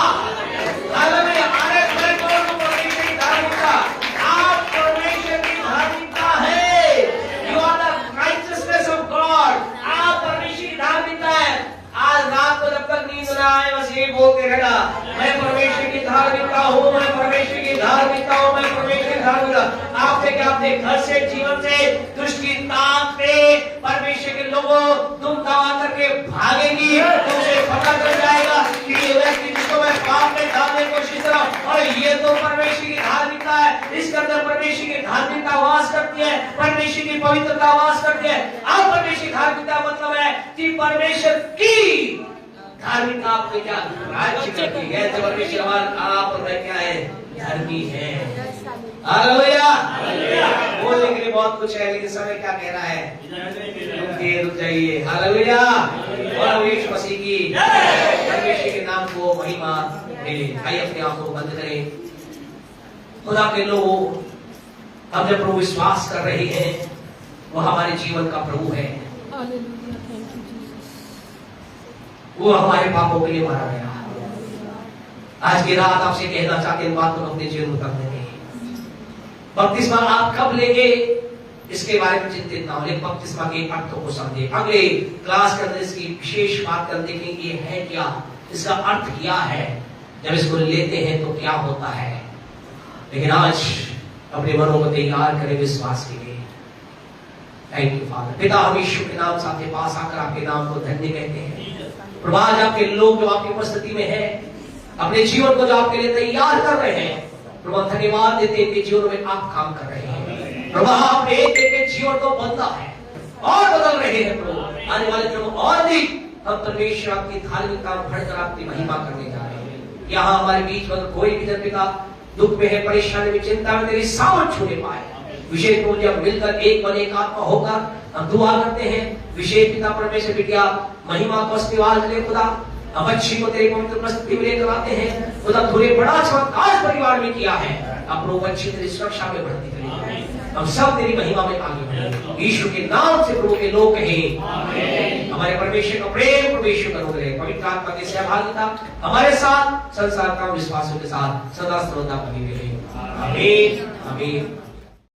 Speaker 1: अरे मैं कौन हूँ, परमेश्वर की धार्मिकता। आप परमेश्वर की धार्मिकता है, you are the righteousness of God. आप परमेश्वर की धार्मिकता है। आज रात को जब तक नींद ना आए बस ये बोलते रहना, मैं परमेश्वर की धार्मिकता हूँ, मैं परमेश्वर की धार्मिकता हूँ, मैं परमेश्वर की धार्मिकता। आपसे क्या, अपने घर से, जीवन से, दुष्ट की ताक पे परमेश्वर के लोगों तुम दावा करके भागेंगी, तो उसे पता चल जाएगा कि ये व्यक्ति जिसको मैं पाप में डालने की कोशिश कर रहा हूँ, और ये तो परमेश्वर की धार्मिकता है, इसके अंदर परमेश्वर की धार्मिकता वास करती है, परमेश्वर की पवित्रता वास करती है। अब परमेश्वर की धार्मिकता मतलब है कि परमेश्वर की धार्मिकता आपको क्या राज्य करती है, जब परमेश्वर हमारा आप और मैं क्या है, धर्मी है। हालेलुया। बोलने के लिए बहुत कुछ है, लेकिन समय क्या कह रहा है, रुक जाइए। हालेलुया। और यीशु मसीह की परमेश्वर के नाम को महिमा मिले। आइए अपने आंखों को बंद करें। खुदा के लोग, हम जब प्रभु विश्वास कर रहे हैं, वो हमारे जीवन का प्रभु है। वो हमारे पापों के लिए मारा गया। आज की रात आपसे कहना चाहते हैं, इन बातों को अपने जीवन में करने दें। बपतिस्मा आप कब लेंगे इसके बारे में चिंतित ना हो, लेकिन बपतिस्मा के अर्थों को समझे। अगले क्लास के अंदर इसकी विशेष बात कर देखेंगे, ये है क्या, इसका अर्थ क्या है, जब इसको लेते हैं तो क्या होता है। लेकिन आज अपने मनों को तैयार करें विश्वास के लिए। Thank you father. पिता, हम यीशु के नाम से आपके पास आकर आपके नाम को धन्य कहते हैं। प्रभु, आज आपके लोग जो आपकी उपस्थिति में है, अपने जीवन को जो आपके लिए तैयार कर रहे हैं, प्रभु धन्यवाद देते हैं कि जीवन में आप काम कर रहे हैं। प्रभु, आपने एक एक जीवन को बदला है और बदल रहे हैं। प्रभु, आने वाले दिनों में और भी हम परमेश्वर आपकी धार्मिकता बढ़कर आपकी महिमा करने जा रहे हैं। यहाँ हमारे बीच में कोई भी जन पिता दुख में है, परेशानी में, चिंता में, तेरी सामर्थ छूने पाए, विशेष रूप जब मिलकर एक मन एक आत्मा होकर हम दुआ करते हैं। विशेष पिता परमेश्वर बिटिया महिमा को अस्तिवाद ले खुदा, हम बच्ची को तेरे पवित्र उपस्थिति में लेकर आते हैं। खुदा तूने बड़ा चमत्कार परिवार में किया है, अपनों बच्ची तेरी सुरक्षा में बढ़ती करें। हम सब तेरी महिमा में आगे बढ़े। यीशु के नाम से प्रभु के लोग कहें, हमारे परमेश्वर का प्रेम, परमेश्वर का अनुग्रह, पवित्र आत्मा की सहभागिता हमारे साथ, संसार का विश्वासों के साथ सदा सर्वदा बनी रहे। आमीन, आमीन।